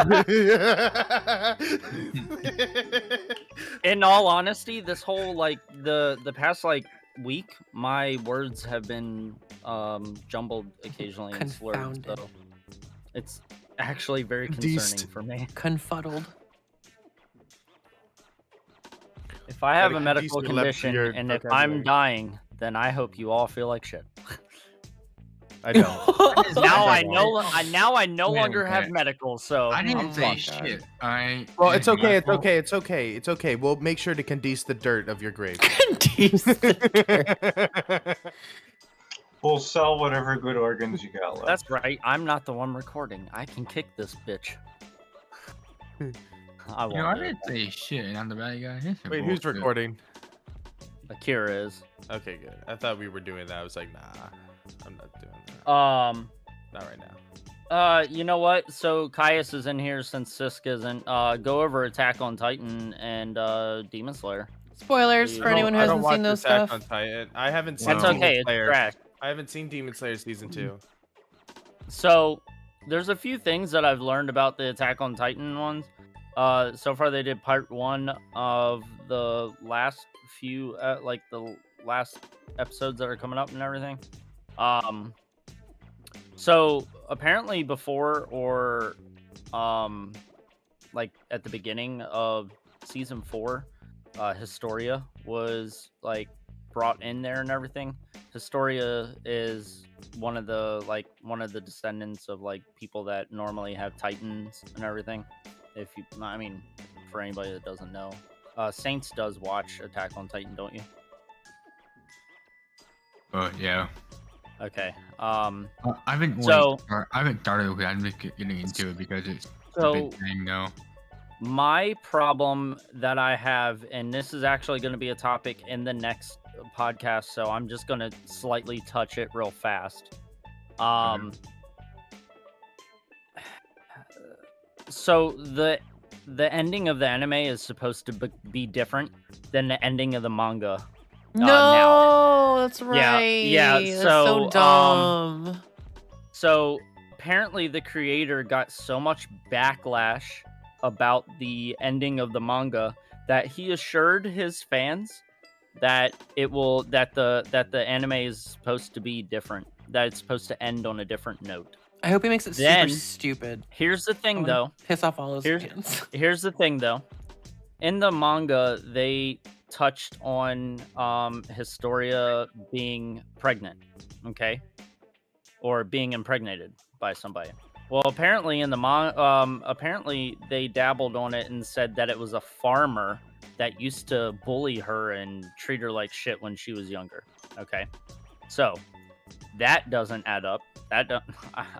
In all honesty, this whole the past week, my words have been jumbled occasionally and slurred, Confounded. so it's actually very concerning for me. Confuddled. If I have Gotta a medical condense your left condition ear and if vocabulary. I'm dying, then I hope you all feel like shit. I don't. Now I no Wait a longer have minute. medical, so I didn't I'm say fucked. shit. All right. Well, it's It's my okay. It's fault. okay. It's okay. It's okay. We'll make sure to condense the dirt of your grave. Condense it. We'll sell whatever good organs you got left. That's right. I'm not the one recording. I can kick this bitch. I You know, I won't. do it. didn't say shit, and I'm the bad guy. This is Wait, who's bullshit. recording? Akira is. Okay, good. I thought we were doing that. I was like, nah, I'm not doing that. Not right now. You know what? So Caius is in here since Sisk isn't. Go over Attack on Titan and Demon Slayer. Spoilers for I anyone who I don't hasn't watch seen those Attack stuff. on Titan. I haven't seen That's Wow. Demon okay. It's Slayer. trash. I haven't seen Demon Slayer season 2. So there's a few things that I've learned about the Attack on Titan ones. So far they did part 1 of the last few, the last episodes that are coming up and everything. So apparently before or at the beginning of season 4, Historia was brought in there and everything. Historia is one of the descendants of people that normally have Titans and everything. If you, I mean, for anybody that doesn't know, Saints does watch Attack on Titan, don't you? Oh yeah. Okay. I haven't. So- I haven't started with it. I'm just getting into it because it's a So big thing now. my problem that I have, and this is actually going to be a topic in the next podcast, so I'm just going to slightly touch it real fast. So the ending of the anime is supposed to be different than the ending of the manga. No, now. that's right. yeah, That's so, so dumb. So apparently the creator got so much backlash about the ending of the manga that he assured his fans that the anime is supposed to be different, that it's supposed to end on a different note. I hope he makes it Then- super stupid. Here's the thing though. Piss off all his Here's- fans. Here's the thing though. In the manga, they touched on Historia being pregnant, okay? Or being impregnated by somebody. Well, apparently in the apparently they dabbled on it and said that it was a farmer that used to bully her and treat her like shit when she was younger. Okay? So, that doesn't add up. That don't,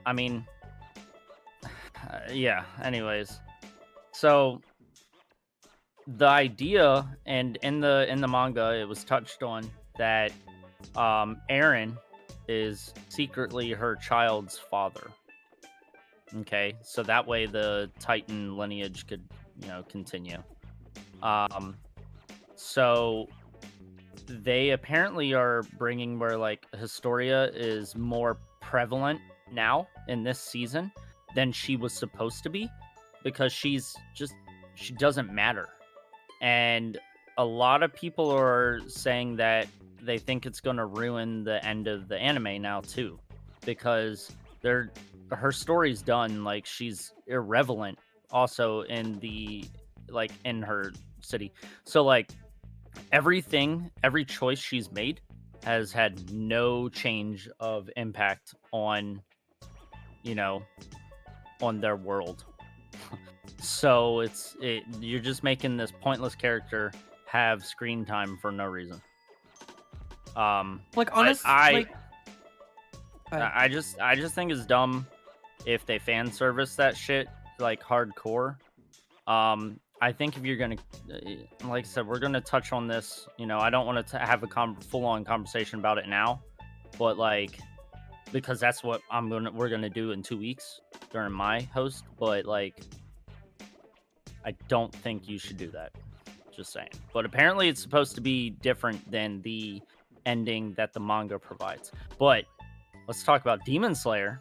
I mean, yeah, anyways. So the idea, and in the manga it was touched on that Eren is secretly her child's father. Okay, so that way the Titan lineage could, continue. So they apparently are bringing where Historia is more prevalent now in this season than she was supposed to be, because she doesn't matter. And a lot of people are saying that they think it's going to ruin the end of the anime now too, because her story's done. She's irrelevant also in in her city. So every choice she's made has had no change of impact on on their world. So you're just making this pointless character have screen time for no reason. Honestly, I just think it's dumb if they fan service that shit hardcore. I I think if you're gonna, like I said, we're gonna touch on this. You know, I don't want to have a full-on conversation about it now, but like, because that's what we're gonna do in 2 weeks during my host. But like, I don't think you should do that. Just saying. But apparently, it's supposed to be different than the ending that the manga provides. But let's talk about Demon Slayer.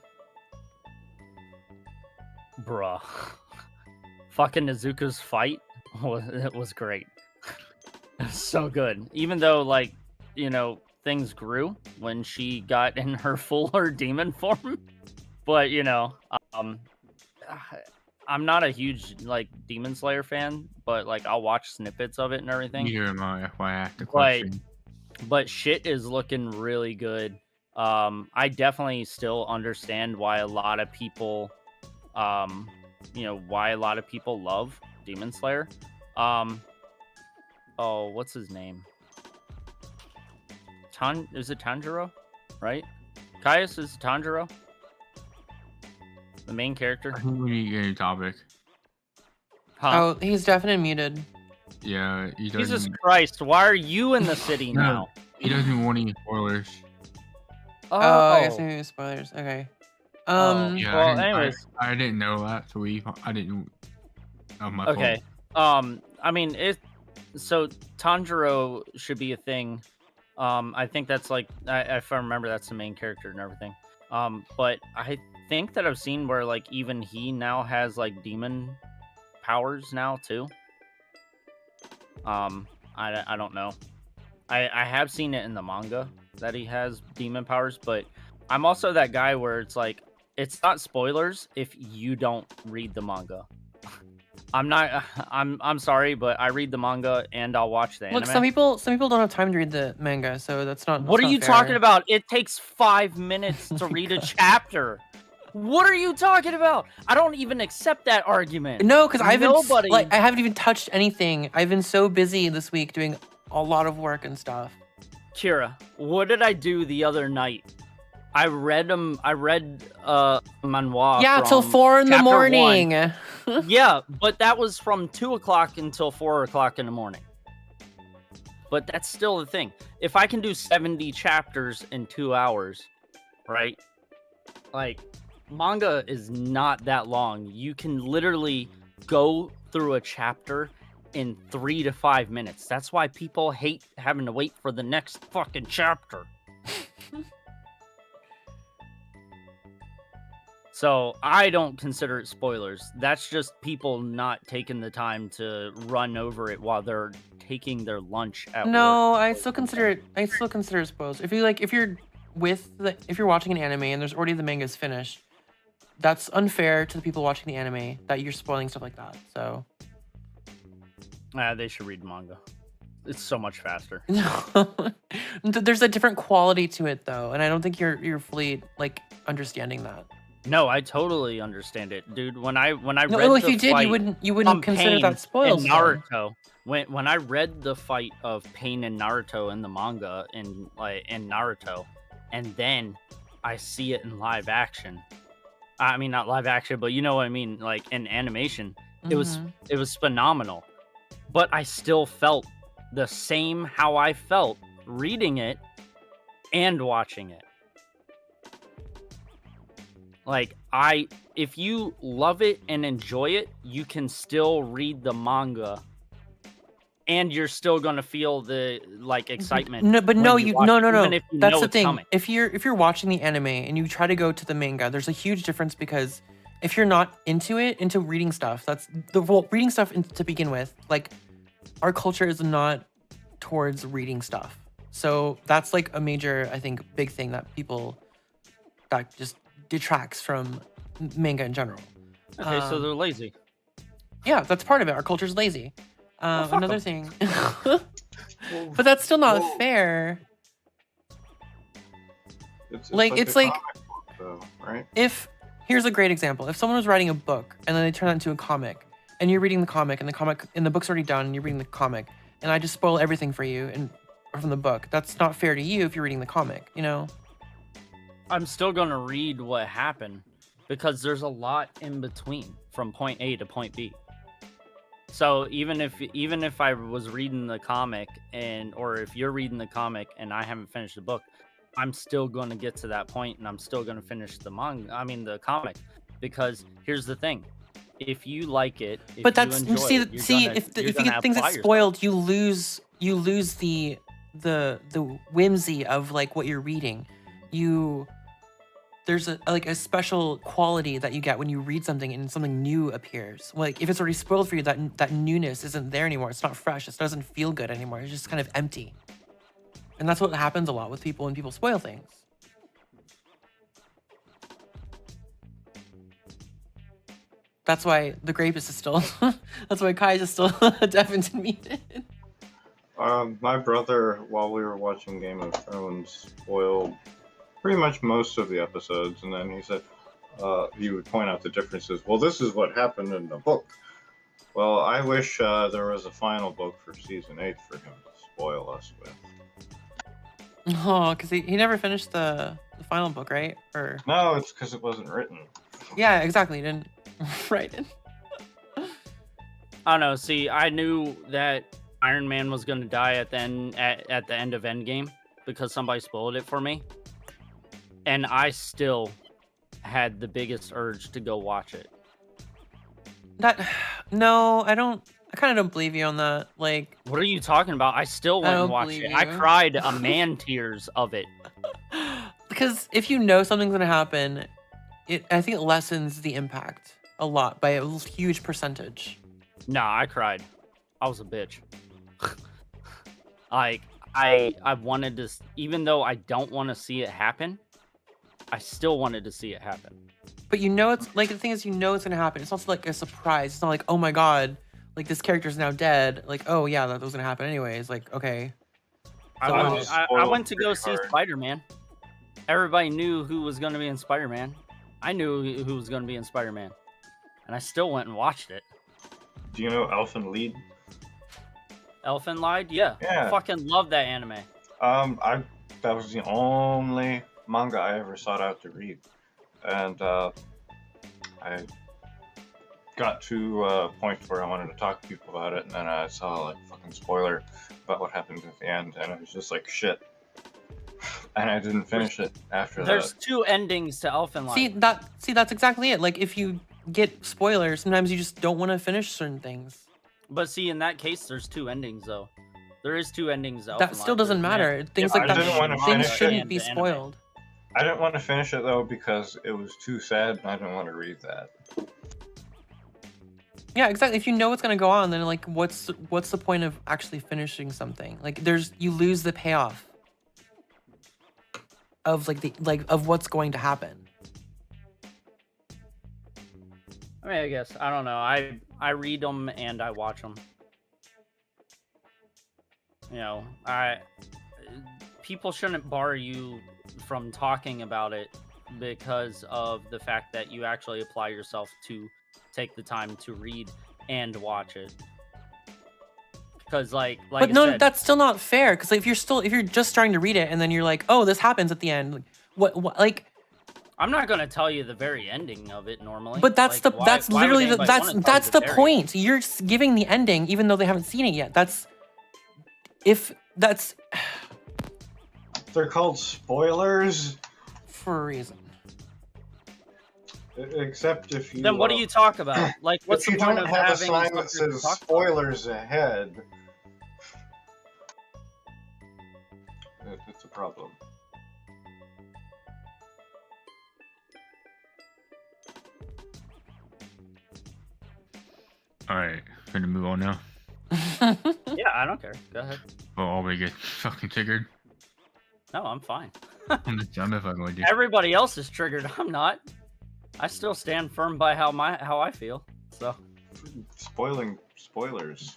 Bruh. Fucking Nezuko's fight was great. It was so good. Even though, like, you know, things grew when she got in her fuller demon form. But, you know, I'm not a huge, like, Demon Slayer fan, but, like, I'll watch snippets of it and everything. Neither am I, if I ask the question. But shit is looking really good. I definitely still understand why a lot of people, why a lot of people love Demon Slayer. Oh, what's his name? Is it Tanjiro? Right? Caius is Tanjiro? The main character? I think we need to get a topic. Oh, he's definitely muted. Yeah, he doesn't. Jesus Christ, why are you in the city No, now? He doesn't want any spoilers. Oh, I guess maybe spoilers. Okay. Yeah, well, anyways. I didn't know that, so I didn't. Oh, my Okay. fault. I mean, so Tanjiro should be a thing. I think that's like, if I remember, that's the main character and everything. But I think that I've seen where like even he now has like demon powers now too. I don't know. I have seen it in the manga that he has demon powers, but I'm also that guy where it's like, it's not spoilers if you don't read the manga. I'm sorry, but I read the manga and I'll watch the anime. Look, some people don't have time to read the manga, so that's not. What are you fair. talking about? It takes 5 minutes to read a chapter. What are you talking about? I don't even accept that argument. No, because I haven't even touched anything. I've been so busy this week doing a lot of work and stuff. Kira, what did I do the other night? I read manhwa. Yeah, till 4 in the morning. Yeah, but that was from 2 o'clock until 4 o'clock in the morning. But that's still the thing. If I can do 70 chapters in 2 hours, right? Like, manga is not that long. You can literally go through a chapter in 3 to 5 minutes. That's why people hate having to wait for the next fucking chapter. So I don't consider it spoilers. That's just people not taking the time to run over it while they're taking their lunch at work. I still consider it spoilers. If you're watching an anime and there's already the manga's finished, that's unfair to the people watching the anime that you're spoiling stuff like that. So they should read manga. It's so much faster. There's a different quality to it though, and I don't think you're fully like understanding that. No, I totally understand it, dude. When I read if you did, you wouldn't consider that spoils. Naruto. When I read the fight of Pain and Naruto in the manga in Naruto, and then I see it in live action. I mean, not live action, but you know what I mean, like in animation. Mm-hmm. It was phenomenal. But I still felt the same how I felt reading it and watching it. Like, if you love it and enjoy it, you can still read the manga, and you're still gonna feel the like excitement. No. That's the thing. Coming. If you're watching the anime and you try to go to the manga, there's a huge difference because if you're not into reading stuff, reading stuff to begin with. Like, our culture is not towards reading stuff, so that's like a major, I think, big thing that people that just detracts from manga in general. Okay, so they're lazy. Yeah, that's part of it. Our culture's lazy. Another 'em. thing, but that's still not fair. It's like a it's like, comic book, though, right? Here's a great example. If someone was writing a book and then they turn that into a comic, and you're reading the comic, and the book's already done, and you're reading the comic, and I just spoil everything for you from the book. That's not fair to you if you're reading the comic, you know? I'm still gonna read what happened because there's a lot in between from point A to point B. So even if I was reading the comic or if you're reading the comic and I haven't finished the book, I'm still going to get to that point and I'm still going to finish the comic, because here's the thing. If you like it, if But you that's enjoy it, if you're you gonna get things apply that's spoiled, you lose the whimsy of like what you're reading. There's a special quality that you get when you read something and something new appears. Like if it's already spoiled for you, that newness isn't there anymore. It's not fresh. It doesn't feel good anymore. It's just kind of empty. And that's what happens a lot with people when people spoil things. That's why the Grapist is still. That's why Kai's is still deafened and muted. My brother, while we were watching Game of Thrones, spoiled pretty much most of the episodes, and then he said he would point out the differences. Well, this is what happened in the book. Well, I wish there was a final book for season 8 for him to spoil us with. Oh, because he never finished the final book, right? Or No, it's because it wasn't written. yeah, exactly. He didn't write it. I don't know. See, I knew that Iron Man was going to die at the end of Endgame because somebody spoiled it for me. And I still had the biggest urge to go watch it. No, I don't. I kind of don't believe you on that. Like, what are you talking about? I still went and watched it. I cried a man tears of it. Because if you know something's gonna happen, I think it lessens the impact a lot by a huge percentage. Nah, I cried. I was a bitch. I wanted to, even though I don't want to see it happen, I still wanted to see it happen. But you know, it's like the thing is, you know it's gonna happen. It's also like a surprise. It's not like, oh my god, like this character's now dead. Like, oh yeah, that was gonna happen anyways. Like, okay. I went to go see Spider-Man. Everybody knew who was gonna be in Spider-Man. I knew who was gonna be in Spider-Man, and I still went and watched it. Do you know Elfen Lied? Elfen Lied? Yeah. I fucking love that anime. That was the only manga I ever sought out to read, and I got to a point where I wanted to talk to people about it, and then I saw like fucking spoiler about what happens at the end, and I was just like, shit. And I didn't finish it after that. There's two endings to Elfen Lied. See, that's exactly it. Like, if you get spoilers, sometimes you just don't want to finish certain things. But see, in that case, there's two endings, though. There is two endings. That still doesn't matter. Things like that, things shouldn't be spoiled. I didn't want to finish it, though, because it was too sad, and I didn't want to read that. Yeah, exactly. If you know what's gonna go on, then like, what's the point of actually finishing something? Like, you lose the payoff of of what's going to happen. I mean, I guess I don't know. I read them and I watch them. You know, people shouldn't bar you from talking about it because of the fact that you actually apply yourself to take the time to read and watch it. Because but no, that's still not fair. Because if you're just starting to read it and then you're like, oh, this happens at the end. Like, what like. I'm not gonna tell you the very ending of it normally. But that's literally the point. You're giving the ending even though they haven't seen it yet. They're called spoilers for a reason. Except if you. Then what do you talk about? Like, what's the point of having a sign that says spoilers ahead? It's a problem. Alright, gonna move on now. Yeah, I don't care. Go ahead. Well, always get fucking triggered. No, I'm fine. I'm just fucking with you. Everybody else is triggered. I'm not. I still stand firm by how I feel. So. Spoilers.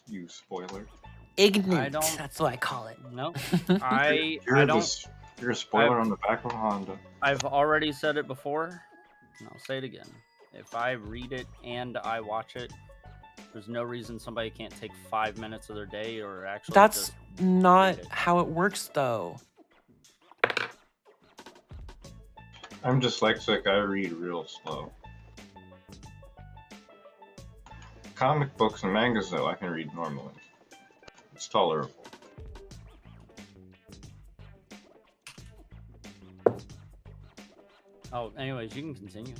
You spoiler. Ignorant. That's what I call it. No. You're a spoiler on the back of a Honda. I've already said it before, and I'll say it again. If I read it and I watch it, there's no reason somebody can't take 5 minutes of their day or actually. That's not how it works, though. I'm dyslexic. I read real slow. Comic books and mangas, though, I can read normally. It's tolerable. Oh, anyways, you can continue.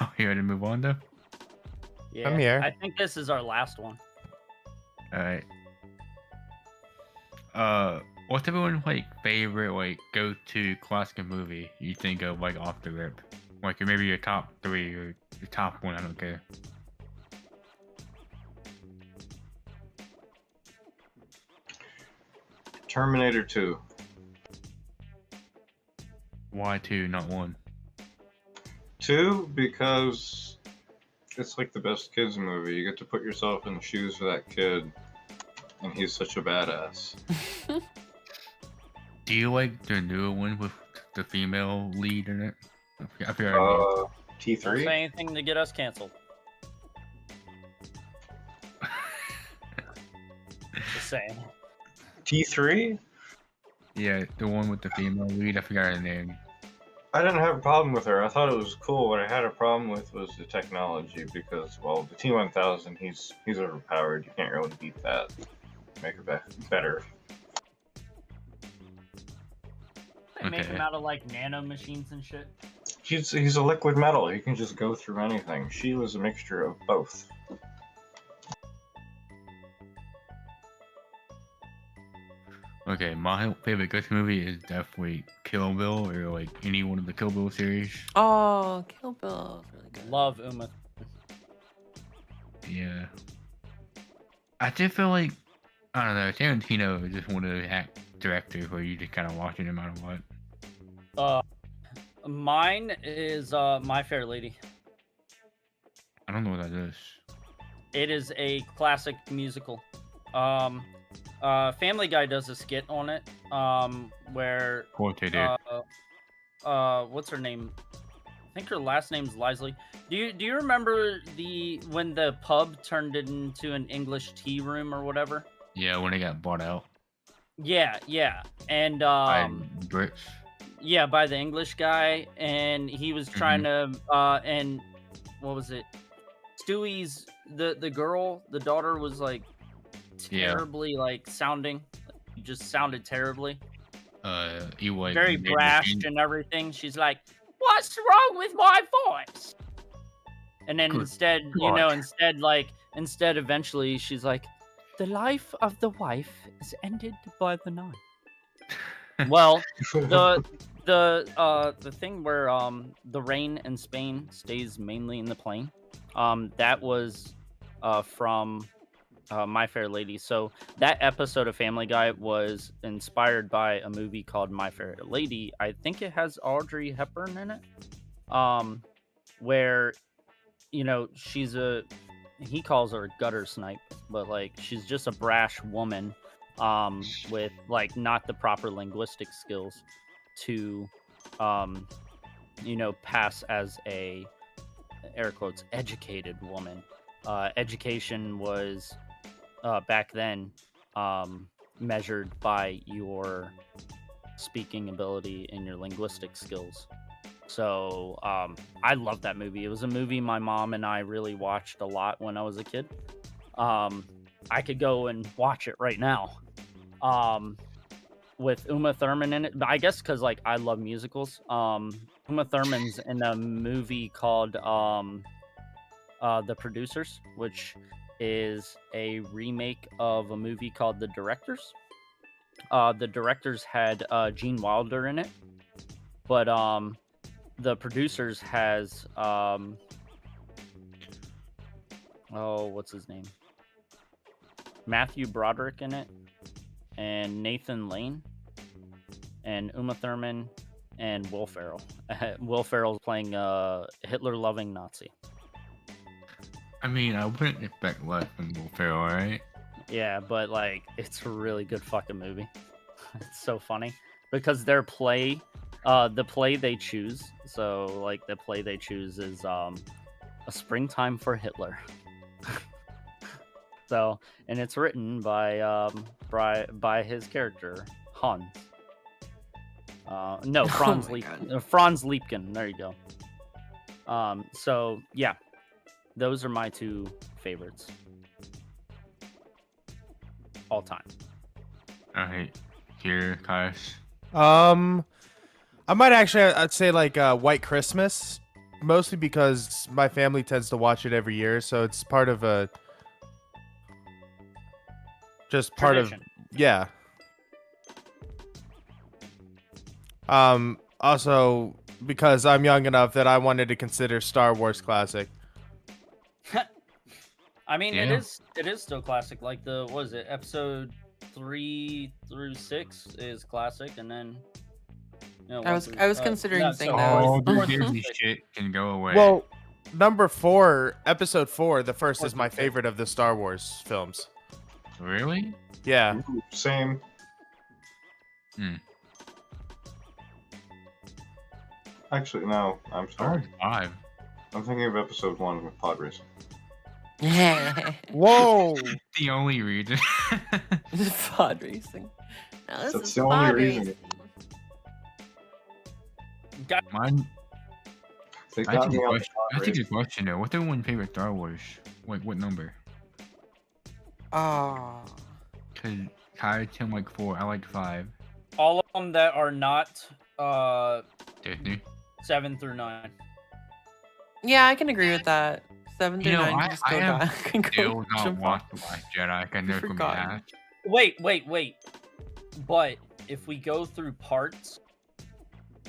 Oh, you ready to move on though? Yeah, I'm here. I think this is our last one. All right. What's everyone's like favorite like go-to classic movie you think of like off the rip? Like maybe your top 3 or your top 1. I don't care. Terminator 2. Why 2, not 1? 2, because it's like the best kids movie. You get to put yourself in the shoes of that kid, and he's such a badass. Do you like the newer one with the female lead in it? I forgot her name. Don't T3? say anything to get us canceled. Just saying. T3? Yeah, the one with the female lead. I forgot her name. I didn't have a problem with her. I thought it was cool. What I had a problem with was the technology because, well, the T-1000, he's overpowered. You can't really beat that. Make it better. They make Okay. them out of like nano machines and shit. He's a liquid metal. He can just go through anything. She was a mixture of both. Okay, my favorite ghost movie is definitely Kill Bill or like any one of the Kill Bill series. Oh, Kill Bill is really good. Love Uma. Yeah. I just feel like, I don't know, Tarantino is just one of those directors where you just kind of watch it no matter what. Mine is My Fair Lady. I don't know what that is. It is a classic musical. Family Guy does a skit on it. Where Of course they did. what's her name? I think her last name's Leslie. Do you remember when the pub turned it into an English tea room or whatever? Yeah, when it got bought out Yeah, and by Brits. yeah, by the English guy, and he was trying to and what was it? Stewie's the girl, the daughter was like terribly like sounding, just sounded terribly. He was Very brash and everything. She's like, "What's wrong with my voice?" And then Good instead, instead eventually she's like, "The life of the wife is ended by the night." Well, the thing where the rain in Spain stays mainly in the plain, that was from My Fair Lady. So that episode of Family Guy was inspired by a movie called My Fair Lady. I think it has Audrey Hepburn in it, where he calls her a gutter snipe, but like she's just a brash woman with like not the proper linguistic skills to pass as a air quotes educated woman. Education was back then measured by your speaking ability and your linguistic skills. So I love that movie. It was a movie my mom and I really watched a lot when I was a kid. I could go and watch it right now with Uma Thurman in it. But I guess because like I love musicals. Uma Thurman's in a movie called The Producers, which is a remake of a movie called The Directors. The Directors had Gene Wilder in it, but The Producers has what's his name? Matthew Broderick in it, and Nathan Lane, and Uma Thurman, and Will Ferrell. Will Ferrell's playing a Hitler-loving Nazi. I mean, I wouldn't expect less from Will Ferrell, right? Yeah, but like, it's a really good fucking movie. It's so funny because their play, the play they choose. So like, the play they choose is A Springtime for Hitler. So, and it's written by his character Hans. No, Franz my God. Franz Liebken. There you go. So yeah, Those are my two favorites. All time. Alright, here, Kaius. I might actually, I'd say like White Christmas, mostly because my family tends to watch it every year, so it's part of a, just part Tradition. of, yeah. Also because I'm young enough that I wanted to consider Star Wars classic. I mean, Yeah. it is still classic. Like what is it? Episode 3 through 6 is classic, and then I was considering saying that. All the fourth through Disney sixth. shit can go away. Well, number 4, episode 4, the first Fourth is my and fifth. favorite of the Star Wars films. Really? Yeah. Same. Actually, no. I'm Star sorry. Wars 5. I'm thinking of episode 1 with pod racing. Whoa. The only reason. Pod racing. No, this That's is the only pod reason. racing. Mine. They I got think me a on question. pod I think a racing. question though. What's everyone's favorite Star Wars? What number? Ah. Cause Kai Tim like 4. I like 5. All of them that are not Disney. 7 through 9. Yeah, I can agree with that. 7 to You know, 9 I can just go have down. Can go Still not jump watched off. The Last Jedi. I never gonna be forgotten. asked. Wait. But if we go through parts,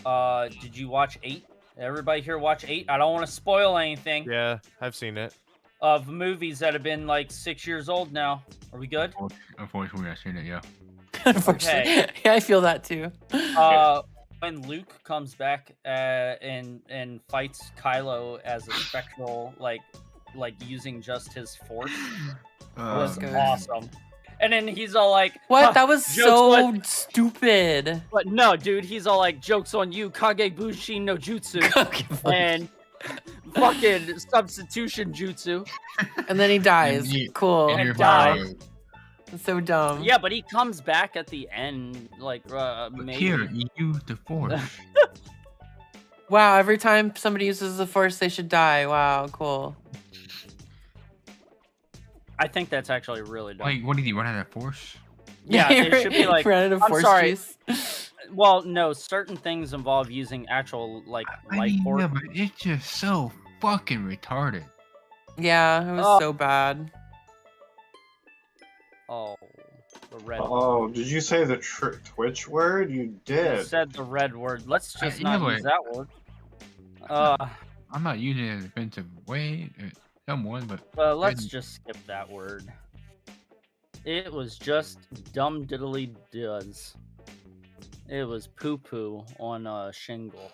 did you watch 8? Everybody here watch 8? I don't want to spoil anything Yeah, I've seen it. of movies that have been like 6 years old now. Are we good? Unfortunately, I've seen it. Yeah. Unfortunately. Yeah, I feel that too. When Luke comes back and fights Kylo as a spectral, like using just his force, was good. awesome. And then he's all like, What? "Huh, That was jokes so on-" stupid. But no, dude, he's all like, "Jokes on you, Kagebushi no Jutsu," and fucking substitution jutsu. And then he dies. And he- Cool. And you're dies. fine. It's so dumb. Yeah, but he comes back at the end, like But maybe. here, you use the Force. Wow, every time somebody uses the force, they should die. Wow, cool. I think that's actually really dumb. Like, what did he run out of Force? Yeah, it should be like, Ran out of I'm force sorry. juice. Well, no, certain things involve using actual like life force. Yeah, but it's just so fucking retarded. Yeah, it was Oh. so bad. Oh, the red. Oh, did you say the Twitch word? You You did. said the red word. Let's just Yeah, not but- use that word. I'm not using it in a defensive way. Someone, but Let's Good. just skip that word. It was just dumb diddly does. It was poo poo on a shingle.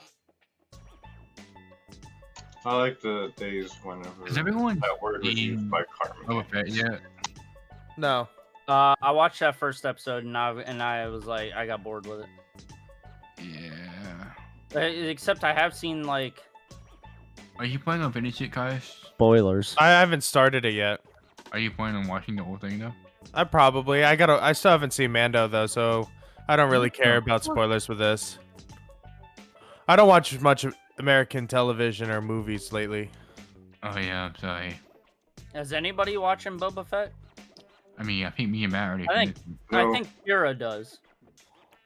I like the days whenever is everyone that word was used by Carmen. Boba Fett yet? No. I watched that first episode and I was like, I got bored with it. Yeah. Except I have seen like Are you planning on finishing it, guys? spoilers. I haven't started it yet. Are you planning on watching the whole thing though? I still haven't seen Mando though, so I don't really care about spoilers with this. I don't watch much American television or movies lately. Oh yeah, I'm sorry. Is anybody watching Boba Fett? I mean, I think me and Matt already. I think- finished it. No. I think Kira does.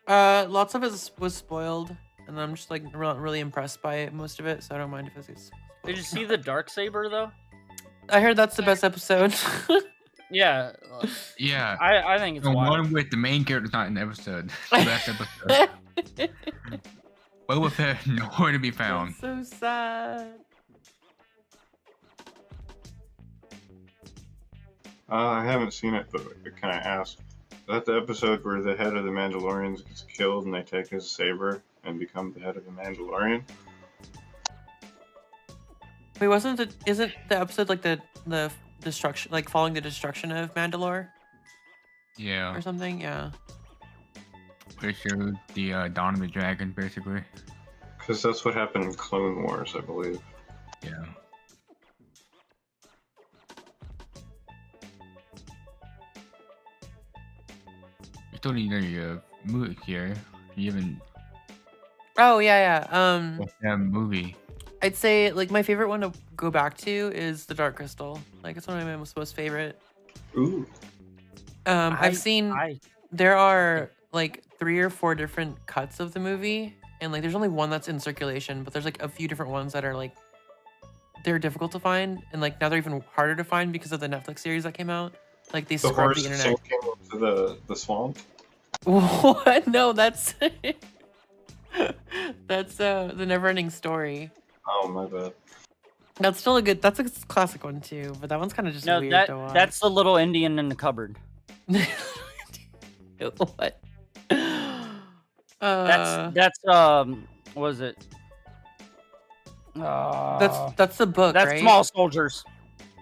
Lots of it was spoiled, and I'm just like not really impressed by it, most of it, so I don't mind if it gets Did you see the dark saber though? I heard that's the best episode. Yeah, Yeah. I think it's The wild. one with the main character's not in the episode. The best episode. Boba Fett nowhere to be found. It's so sad. I haven't seen it, but can I ask? Is that the episode where the head of the Mandalorians gets killed and they take his saber and become the head of the Mandalorian? Wait, isn't the episode like the destruction, like following the destruction of Mandalore Yeah. or something? Yeah. It showed the Dawn of the Dragon, basically. Because that's what happened in Clone Wars, I believe. Yeah. You still need your movie here. You haven't Oh yeah, yeah. watched that movie. I'd say like my favorite one to go back to is the Dark Crystal. Like it's one of my most favorite. Ooh. I've seen there are like 3 or 4 different cuts of the movie, and like there's only one that's in circulation, but there's like a few different ones that are like they're difficult to find, and like now they're even harder to find because of the Netflix series that came out. Like they The scrubbed horse the internet. came into the swamp. What? No, that's that's the Neverending Story. Oh my bad. That's still a good. That's a classic one too, but that one's kind of just No, weird to watch. that's the little Indian in the cupboard. What? That's what is it? That's the book, That's right? Small Soldiers.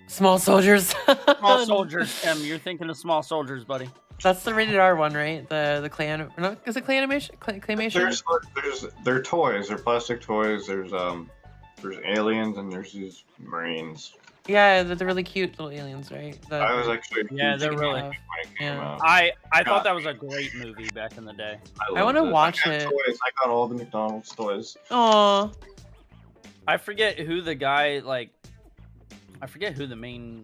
Small Soldiers. Small Soldiers, Tim. You're thinking of Small Soldiers, buddy. That's the rated R one, right? The clan. No, is it clay animation? Claymation? They're toys. They're plastic toys. There's aliens and there's these marines. Yeah, they're really cute little aliens, right? I was actually they're really. when it came out. I thought that was a great movie back in the day. I want to watch I got it. Toys. I got all the McDonald's toys. Aw. I forget who the guy like. I forget who the main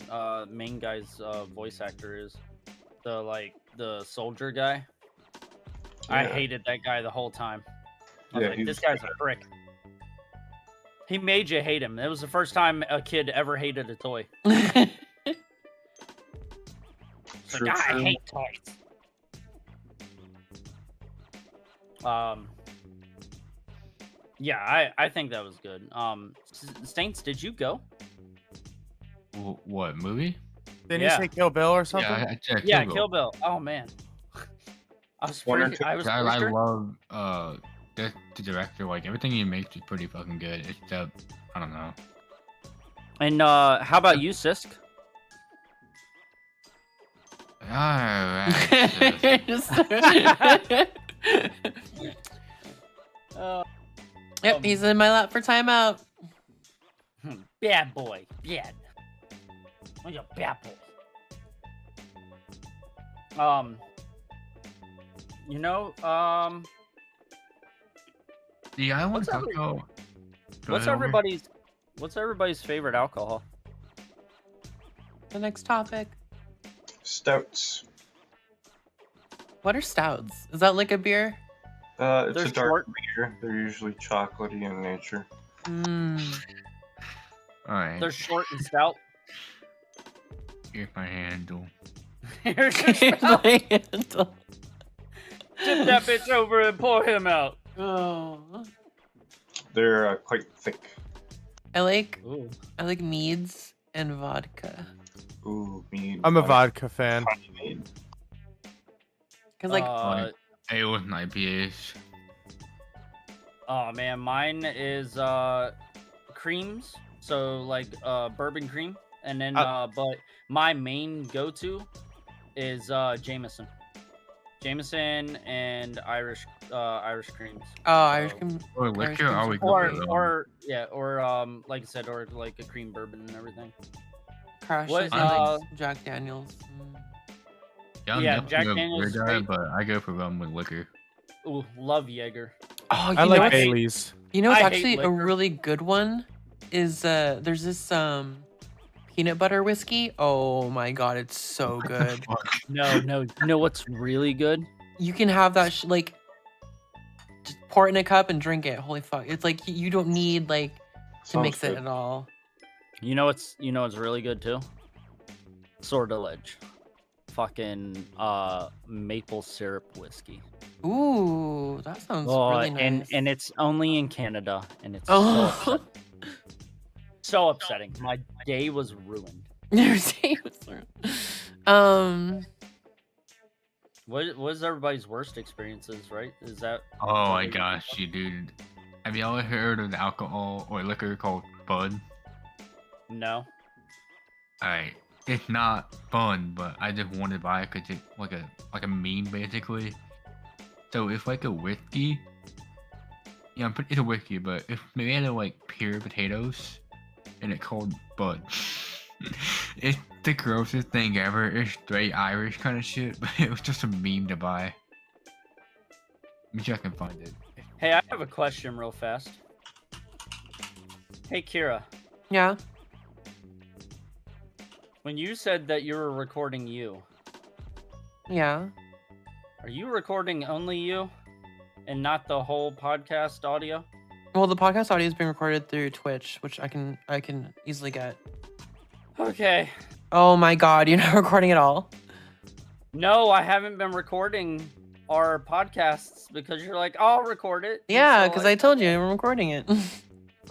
guy's voice actor is. The soldier guy. I Yeah. hated that guy the whole time. I was Yeah, like, he's- this guy's a prick. He made you hate him. It was the first time a kid ever hated a toy. It's True, like, I true. hate toys. Yeah, I think that was good. Saints, did you go? What movie? Didn't Yeah. you say Kill Bill or something? Yeah, I checked. Yeah, Kill Bill. Oh man, I was One or pretty, two. I was I pretty sure. love the director. Like everything he makes is pretty fucking good. Except I don't know. And how about you, Sisk? Alright. Yep, he's in my lap for timeout. Bad boy, bad. Oh, you bad boy. You know, Yeah, I want What's to talk every- about. Go what's ahead, Omar. everybody's favorite alcohol? The next topic. Stouts. What are stouts? Is that like a beer? It's They're a dark short. beer. They're usually chocolatey in nature. Mm. All right. They're short and stout. Here's my handle. Here's your stout. My handle. Tip that bitch over and pour him out. Oh. They're quite thick. I like Ooh. meads and vodka. Ooh, mead. I'm a vodka fan. Mead. Cause like Ale and IPAs. Oh man, mine is creams. So like bourbon cream, and then but my main go-to is Jameson. Jameson and Irish creams. Irish So- cream. Or Irish liquor. creams I are always cool. go Or for them. like I said, or like a cream bourbon and everything. Crush What, is like Jack Daniels. Yeah, I'm Yeah, definitely Jack a Daniel's beer is guy, great. but I go for rum with liquor. Ooh, love Jaeger. Oh, you I know like what's, Bailey's. you know what's I hate actually a liquor. really good one is there's this peanut butter whiskey. Oh my god, it's so good. No, you know what's really good? You can have that like just pour it in a cup and drink it. Holy fuck. It's like you don't need like to Sounds mix it good. at all. You know what's really good too? Sortilege. Fucking maple syrup whiskey. Ooh, that sounds Oh, really nice. and it's only in Canada, and it's Oh. so upsetting. My day was ruined. What was everybody's worst experiences, right? Is that Oh my gosh, you dude. Have you ever heard of the alcohol or liquor called Bud? no? Alright. It's not fun, but I just wanted to buy it because it's like a meme basically. So it's like a whiskey. Yeah, it's a whiskey, but it's made of like pure potatoes, and it's called Bud. It's the grossest thing ever. It's straight Irish kind of shit, but it was just a meme to buy. Let me see if I can find it. Hey, I have a question real fast. Hey, Kira, Yeah. when you said that you were recording you, Yeah. are you recording only you and not the whole podcast audio? Well, the podcast audio is being recorded through Twitch, which I can easily get. Okay. Oh my god, you're not recording at all? No, I haven't been recording our podcasts because you're like, I'll record it. and Yeah, so because I told you I'm recording it.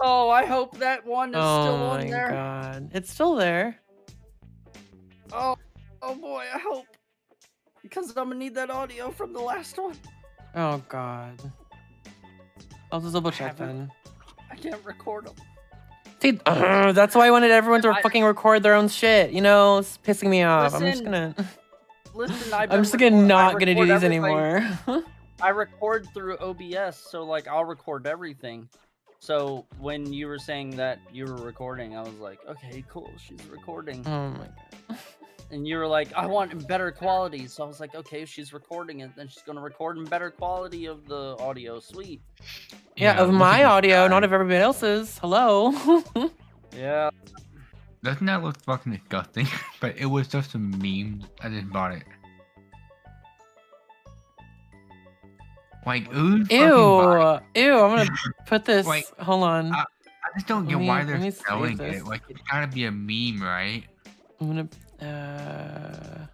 Oh, I hope that one is still Oh on my there. god. It's still there. Oh boy, I hope. Because I'm gonna need that audio from the last one. Oh god. I'll just double check haven't- then. I can't record them. See, that's why I wanted everyone to I- fucking record their own shit. You know, it's pissing me off. I'm just Listen, gonna. Listen, I'm just not gonna do these anymore. I record through OBS, so like I'll record everything. So when you were saying that you were recording, I was like, okay, cool, she's recording. Oh my god. And you were like, I want better quality. So I was like, okay, if she's recording it, then she's gonna record in better quality of the audio. Sweet. Yeah, of look my at audio, that. not of everybody else's. Hello. Yeah. Doesn't that look fucking disgusting? But it was just a meme. I just bought it. Like, who's fucking buying Ew. Ew. I'm gonna put this. Wait, Hold on. I just don't get Let why me they're save selling this. it. Like, it's gotta be a meme, right? I'm gonna.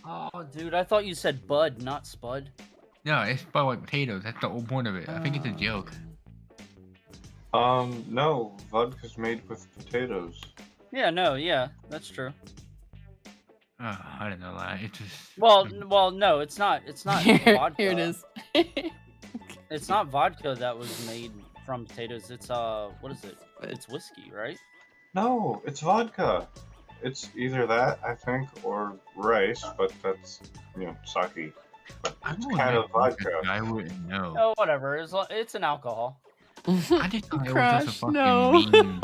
Oh, dude, I thought you said bud, not spud. No, it's about like potatoes. That's the whole point of it. I think it's a joke. No, vodka's made with potatoes. Yeah, no, yeah, that's true. I don't know that. It's just. Well, no, it's not. It's not Here vodka. it is. It's not vodka that was made from potatoes. It's what is it? It's whiskey, right? No, it's vodka. It's either that, I think, or rice, but that's, sake. But I it's don't kind know of vodka. I wouldn't know. Oh, whatever. It's an alcohol. I just thought it was just a Crash, fucking no. meme.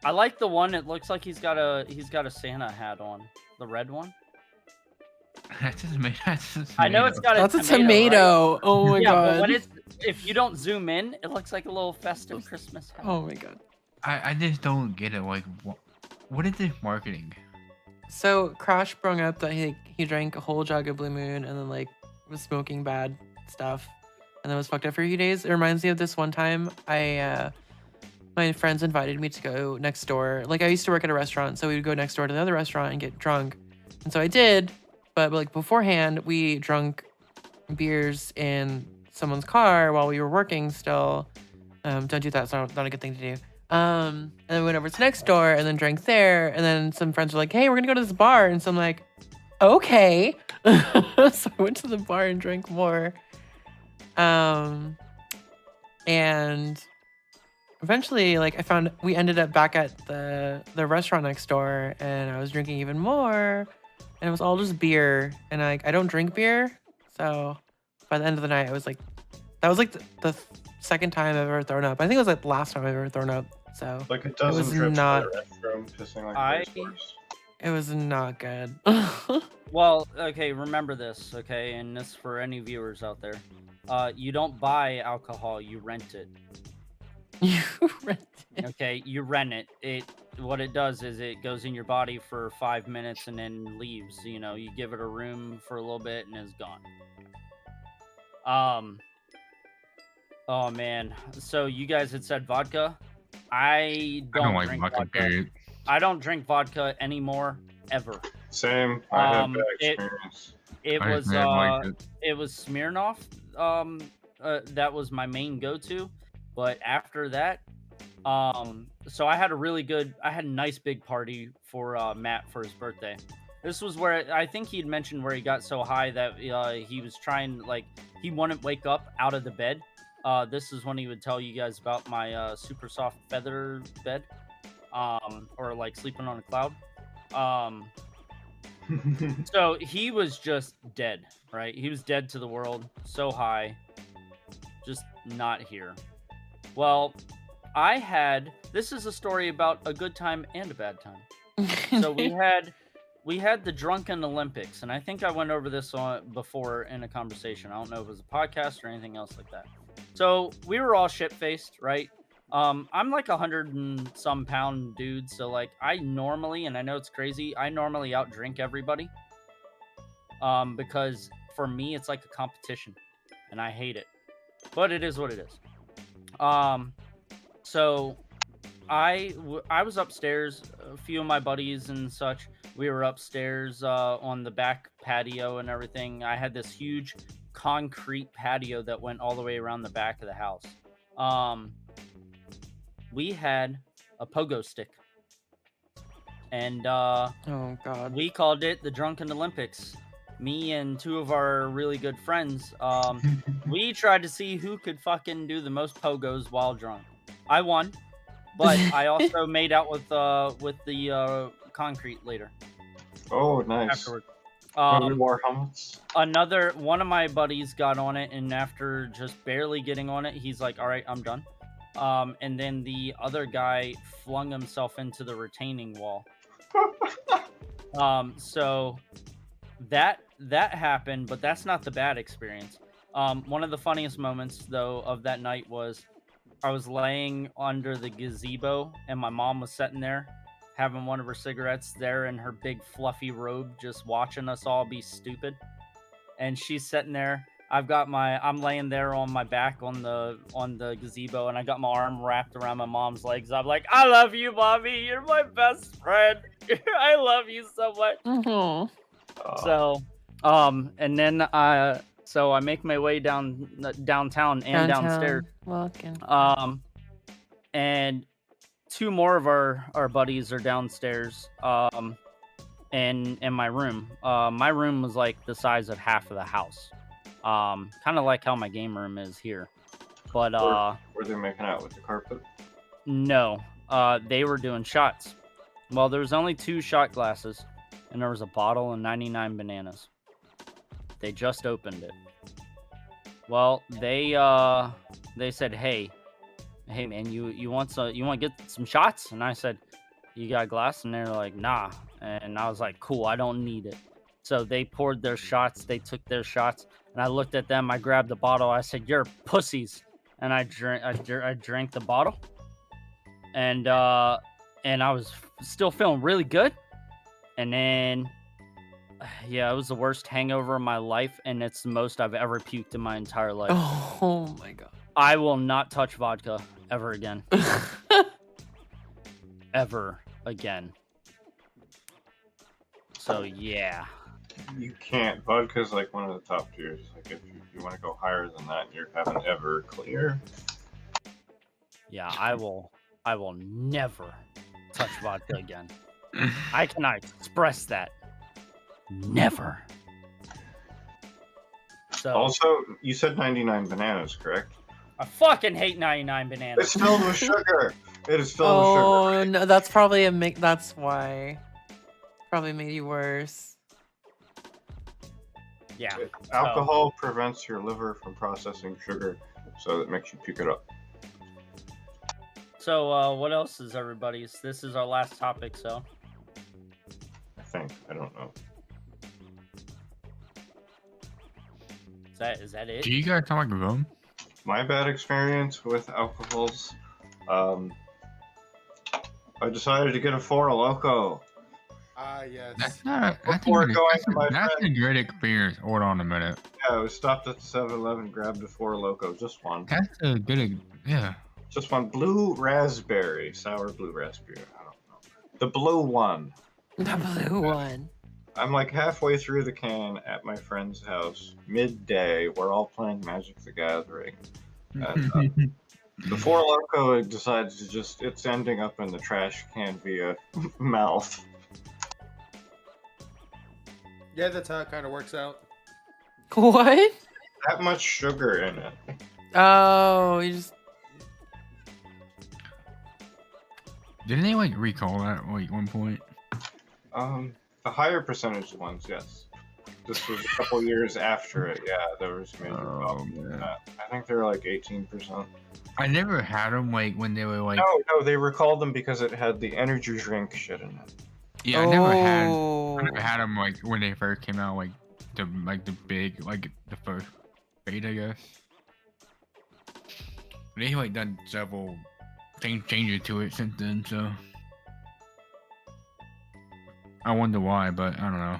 I like the one. It looks like he's got a Santa hat on. The red one. That's just made. That's just I know it's got a That's a tomato. tomato. Right? Oh my yeah, god. but when it's if you don't zoom in, it looks like a little festive Christmas hat. Oh my god. I just don't get it. Like, what is this marketing? So Crash brought up that he drank a whole jug of Blue Moon and then like was smoking bad stuff and then was fucked up for a few days. It reminds me of this one time my friends invited me to go next door. Like I used to work at a restaurant, so we would go next door to the other restaurant and get drunk. And so I did, but like beforehand we drunk beers in someone's car while we were working still. Don't do that, it's not a good thing to do. And then we went over to next door and then drank there. And then some friends were like, hey, we're gonna go to this bar. And so I'm like, okay. So I went to the bar and drank more. And eventually, like we ended up back at the restaurant next door and I was drinking even more. And it was all just beer. And I don't drink beer. So by the end of the night, I was like, that was like the second time I've ever thrown up. I think it was like the last time I've ever thrown up. So Like it doesn't was drip not- to the restroom, pissing like I- a racehorse. it was not good. Well, okay, remember this, okay, and this for any viewers out there. You don't buy alcohol, you rent it. You rent it. Okay, you rent it. What it does is it goes in your body for 5 minutes and then leaves. You know, you give it a room for a little bit and it's gone. Oh man. So you guys had said vodka. I don't like drink vodka, vodka. period. I don't drink vodka anymore, ever. Same. I had bad it- experience. It I was just never liked it. it was Smirnoff. That was my main go-to. But after that, so I had a nice big party for Matt for his birthday. This was where I think he'd mentioned where he got so high that he was trying, like, he wouldn't wake up out of the bed. This is when he would tell you guys about my super soft feather bed, or like sleeping on a cloud. So he was just dead, right? He was dead to the world, so high, just not here. Well, this is a story about a good time and a bad time. So we had the Drunken Olympics, and I think I went over this before in a conversation. I don't know if it was a podcast or anything else like that. So we were all shit faced, right? I'm like 100 and some pound dude, so like I normally, and I know it's crazy, I normally outdrink everybody. Because for me it's like a competition, and I hate it, but it is what it is. So I was upstairs. A few of my buddies and such. We were upstairs on the back patio and everything. I had this huge concrete patio that went all the way around the back of the house. We had a pogo stick, and Oh God. we called it the Drunken Olympics. Me and two of our really good friends, we tried to see who could fucking do the most pogos while drunk. I won, but I also made out with the concrete later Oh, nice. afterwards. War helmets. Another one of my buddies got on it, and after just barely getting on it, he's like, "All right, I'm done." And then the other guy flung himself into the retaining wall. So that happened, but that's not the bad experience. One of the funniest moments though of that night was I was laying under the gazebo, and my mom was sitting there having one of her cigarettes there in her big fluffy robe, just watching us all be stupid. And she's sitting there. I'm laying there on my back on the gazebo, and I got my arm wrapped around my mom's legs. I'm like, "I love you, mommy. You're my best friend. I love you so much." Mhm. So, and then I make my way downtown and downstairs. Walking. And two more of our buddies are downstairs. And in my room. My room was like the size of half of the house. Kind of like how my game room is here. But Were they making out with the carpet? no, they were doing shots. Well, there was only 2 shot glasses, and there was a bottle and 99 bananas. They just opened it. Well, they said, hey man, you want to get some shots? And I said, "You got a glass?" And they're like, "Nah." And I was like, "Cool, I don't need it." So they poured their shots. They took their shots, and I looked at them. I grabbed the bottle. I said, "You're pussies," and I drank the bottle, and I was still feeling really good. And then, yeah, it was the worst hangover of my life, and it's the most I've ever puked in my entire life. Oh my God. I will not touch vodka ever again. Ever again. So yeah. You can't. Vodka's like one of the top tiers. Like if you want to go higher than that, you're having Everclear. Yeah, I will never touch vodka again. I cannot express that. Never. So Also, you said 99 bananas, correct? I fucking hate 99 bananas. It's filled with sugar. It is filled Oh with sugar. no, that's probably that's why. Probably made you worse. Yeah. Alcohol prevents your liver from processing sugar, so it makes you puke it up. So what else is everybody's? This is our last topic, so. I think. I don't know. Is that it? Do you guys sound like a bum? My bad experience with alcohols. I decided to get a Four Loko. Yes. Before going to my that's friend. a great experience. Hold on a minute. Yeah, I was stopped at the 7-Eleven, grabbed a Four Loko, just one. That's a good. Yeah. Just one blue raspberry, sour blue raspberry. I don't know. The blue one. The blue one. I'm like halfway through the can at my friend's house, midday. We're all playing Magic the Gathering. And the Four Loko decides to it's ending up in the trash can via mouth. Yeah, that's how it kind of works out. What? That much sugar in it. Oh, you just. Didn't they like recall that at like one point? The higher percentage ones, yes. This was a couple years after it. Yeah, there was major problems with man. that. I think they were like 18%. I never had them like when they were like. No, they recalled them because it had the energy drink shit in it. Yeah, I never had. Oh. I never had them like when they first came out, like the big, like the first beta, I guess. They like done several changes to it since then, so I wonder why, but I don't know.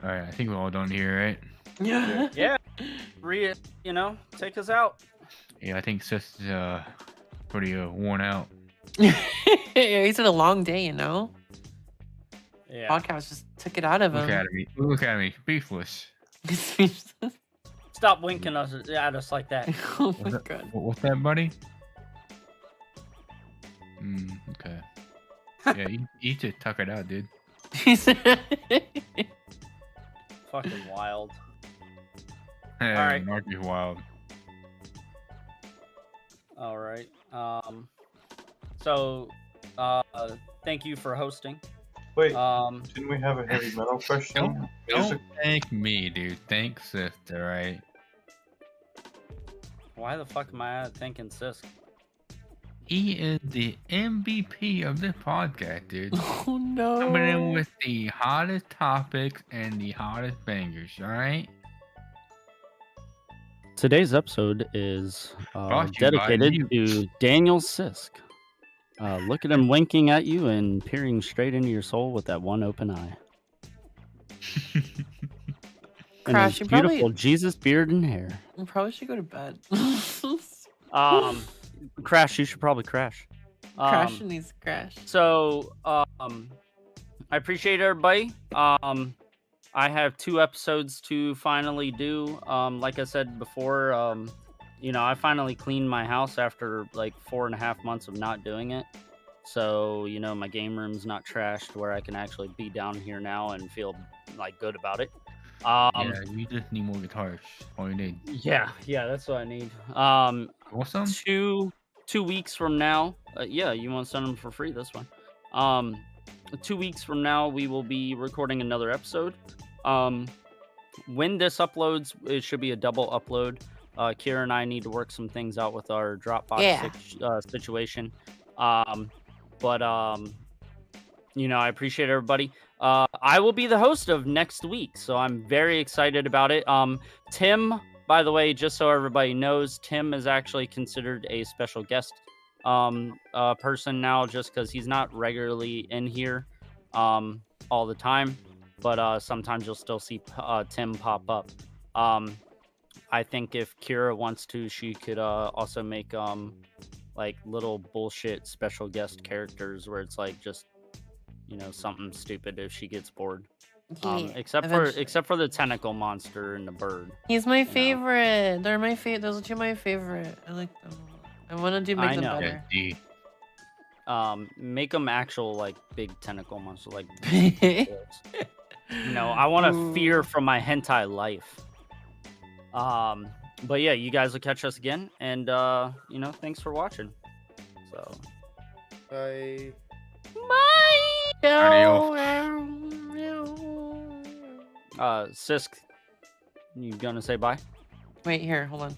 All right, I think we're all done here, right? Yeah. Yeah. Take us out. Yeah, I think Sis is pretty worn out. He's had a long day, you know? Yeah. Podcast just took it out of Look him. at me. Look at me. Beefless. Stop winking at us like that. Oh my god. What's that, buddy? Okay. Yeah, you just tuck it out, dude. Fucking wild. Hey, right. Mark is wild. All right. So, thank you for hosting. Wait, Um, didn't we have a heavy metal question? Don't thank me, dude. Thank Sister, right? why the fuck am I thinking Sisk? He is the MVP of this podcast, dude. Oh no. Coming in with the hottest topics and the hottest bangers, alright? Today's episode is Brought to you by dedicated to Daniel Sisk. Look at him winking at you and peering straight into your soul with that one open eye. And Crash, his you probably- beautiful Jesus beard and hair. You probably should go to bed. Crash, you should probably crash. Crashing these crash. So, I appreciate everybody. I have 2 episodes to finally do. Like I said before, I finally cleaned my house after like 4.5 months of not doing it. So, my game room's not trashed where I can actually be down here now and feel like good about it. Yeah, you just need more guitars. All you need. Yeah, that's what I need. Awesome. 2 weeks from now, yeah, you want to send them for free, this one. 2 weeks from now, we will be recording another episode. When this uploads, it should be a double upload. Kira and I need to work some things out with our Dropbox situation. But I appreciate everybody. I will be the host of next week, so I'm very excited about it. Tim, by the way, just so everybody knows, Tim is actually considered a special guest person now, just because he's not regularly in here all the time, but sometimes you'll still see Tim pop up. I think if Kira wants to, she could also make like little bullshit special guest characters where it's like just something stupid if she gets bored. Except for the tentacle monster and the bird. He's my favorite. They're my favorite. Those are 2 of my favorite. I like them. I want to make them better. Yeah, Make them actual like big tentacle monster, like I want to fear from my hentai life. But yeah, you guys will catch us again, and thanks for watching. So Bye. Sisk, you gonna say bye? Wait, here, hold on.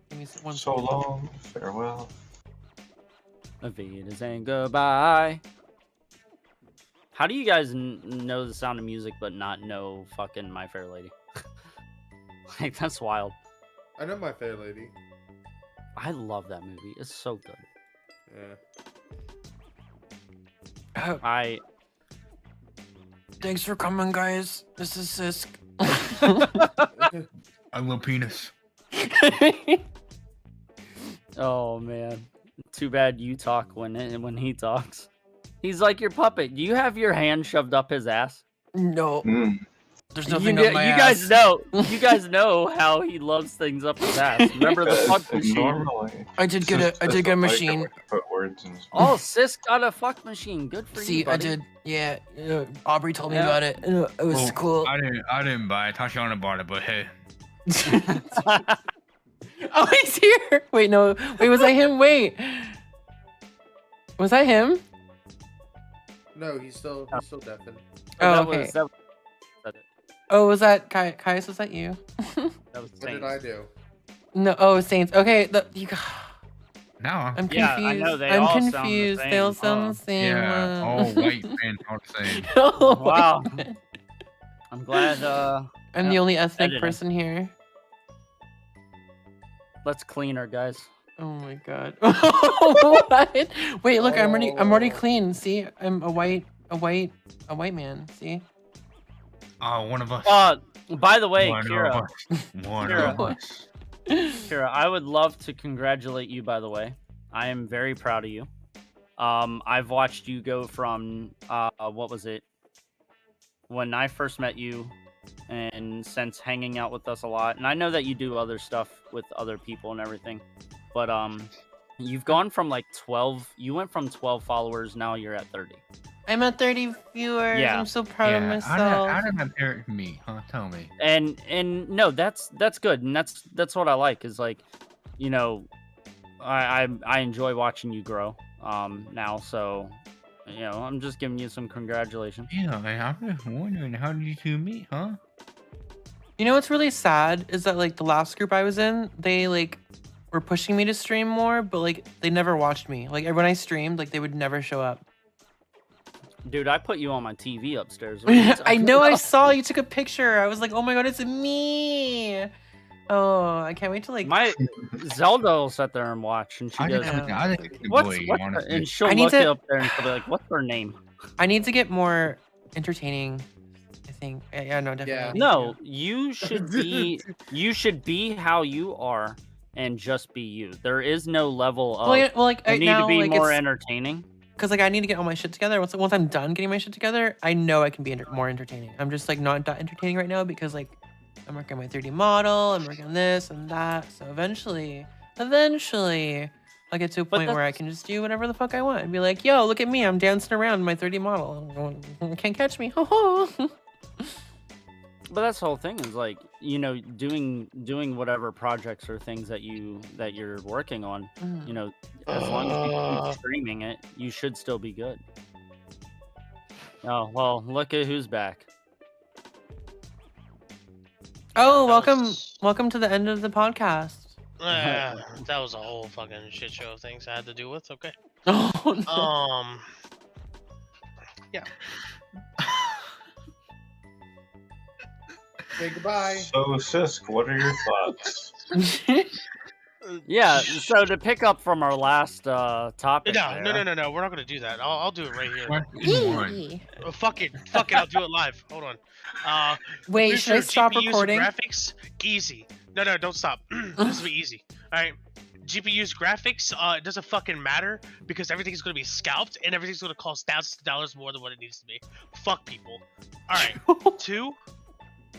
Give me one So second. long, farewell. Avita saying goodbye. How do you guys know the Sound of Music but not know fucking My Fair Lady? Like, that's wild. I know My Fair Lady. I love that movie. It's so good. Yeah. Thanks for coming, guys. This is Sisk. I love penis. Oh man, too bad you talk when he talks. He's like your puppet. Do you have your hand shoved up his ass? No. Mm. There's You nothing up my ass. guys know how he loves things up his ass. Remember the fuck machine? Normally. I did get a machine. Put words in his Oh, Sis got a fuck machine. Good for you, See, I buddy. did. Yeah, Aubrey told me Yeah. about it. It was Oh, cool. I didn't buy it. Tatiana bought it, but hey. Oh, he's here. Wait, no. Wait, was that him? Wait. Was that him? No, he's still deafened. Oh, That okay. was- that- Oh, was that Caius? Was that you? that was What did Saints. I do? No. Oh, Saints. Okay. Now, I'm confused. Yeah, I know, they I'm all sound the confused. same, They all sound huh? the same. yeah, all white men are the same. Oh, Wow. my God. I'm glad. I'm the only ethnic person here. Let's clean her, guys. Oh my god. What? Wait, look, I'm already clean. See? I'm a white man. See? Oh, one of us. By the way, One Kira. of us. One Kira. of us. Kira, I would love to congratulate you, by the way. I am very proud of you. I've watched you go from, what was it? When I first met you, and since hanging out with us a lot, and I know that you do other stuff with other people and everything, but you've gone from like 12, you went from 12 followers, now you're at 30. I'm at 30 viewers. Yeah. I'm so proud of myself. How did my parents meet? Huh? Tell me. And no, that's good, and that's what I like, is like, you know, I enjoy watching you grow now, so you know, I'm just giving you some congratulations. Yeah, man, I'm just wondering, how did you two meet, huh? You know what's really sad is that like the last group I was in, they like were pushing me to stream more, but like they never watched me. Like when I streamed, like they would never show up. Dude, I put you on my TV upstairs. I know, I saw you took a picture. I was like, oh my god, it's me. Oh, I can't wait to like. My Zelda will sit there and watch, and she I goes, just think the "What's boy, honestly. and she'll I need look to- it up there and she'll be like, "What's her name?" I need to get more entertaining. I think. Yeah, no, definitely. Yeah. I need No, to. you should be how you are and just be you. There is no level of Well, like you right need now, to be like, more it's- entertaining. Cause like I need to get all my shit together. Once I'm done getting my shit together, I know I can be more entertaining. I'm just like not that entertaining right now because like I'm working on my 3D model, I'm working on this and that. So eventually, I'll get to a point where I can just do whatever the fuck I want and be like, yo, look at me, I'm dancing around in my 3D model. Can't catch me. But that's the whole thing, is like, you know, doing whatever projects or things that you're working on, you know, as long as you keep streaming it, you should still be good. Oh, well, look at who's back. Oh, That welcome to the end of the podcast. That was a whole fucking shit show of things I had to deal with. Okay. Oh, no. Yeah. Say goodbye. So, Sisk, what are your thoughts? Yeah, so to pick up from our last topic. No. We're not gonna do that. I'll do it right here. Fuck it. I'll do it live. Hold on. Wait, should I stop GPUs recording? Graphics, easy. No, don't stop. This will be easy. All right. GPU's graphics, it doesn't fucking matter because everything's gonna be scalped and everything's gonna cost thousands of dollars more than what it needs to be. Fuck people. All right. 2.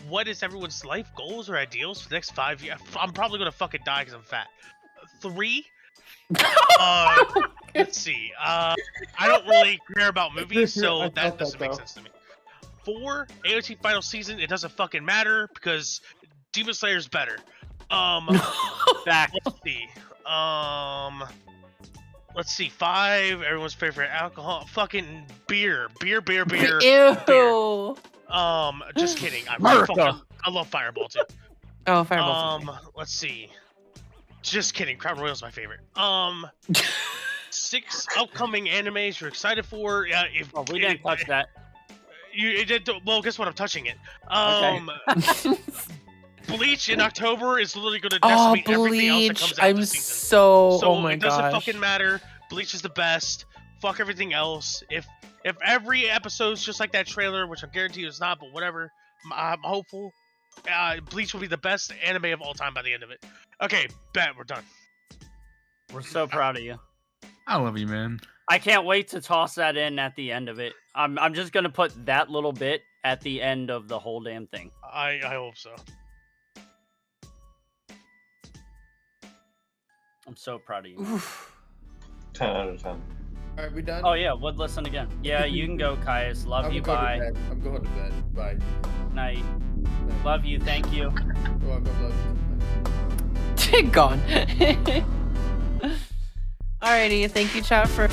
What is everyone's life goals or ideals for the next 5 years? I'm probably gonna fucking die because I'm fat. 3. Let's see. I don't really care about movies, so that doesn't make sense to me. 4. AOT final season. It doesn't fucking matter because Demon Slayer's better. Back. Let's see. 5. Everyone's favorite alcohol. Fucking beer. Beer. Ew. Just kidding. I love Fireball too. Oh, Fireball. Let's see. Just kidding. Crown Royale's my favorite. 6 upcoming animes you're excited for. We didn't touch that. You did. Well, guess what? I'm touching it. Okay. Bleach in October is literally going to Oh, decimate everything else that Bleach. comes out I'm this season. so. Oh my it doesn't gosh. fucking matter. Bleach is the best. Fuck everything else. If every episode's just like that trailer, which I guarantee it's not, but whatever, I'm hopeful. Bleach will be the best anime of all time by the end of it. Okay, bet we're done. We're so proud of you. I love you, man. I can't wait to toss that in at the end of it. I'm just gonna put that little bit at the end of the whole damn thing. I hope so. I'm so proud of you. Oof. 10 out of 10. All right, we done? Oh yeah, would listen again. Yeah, you can go, Caius. Love you. Bye. I'm going to bed. Bye. Night. Love you. Thank you. Oh, I'm gonna love you. Gone. Alrighty, thank you, chat, for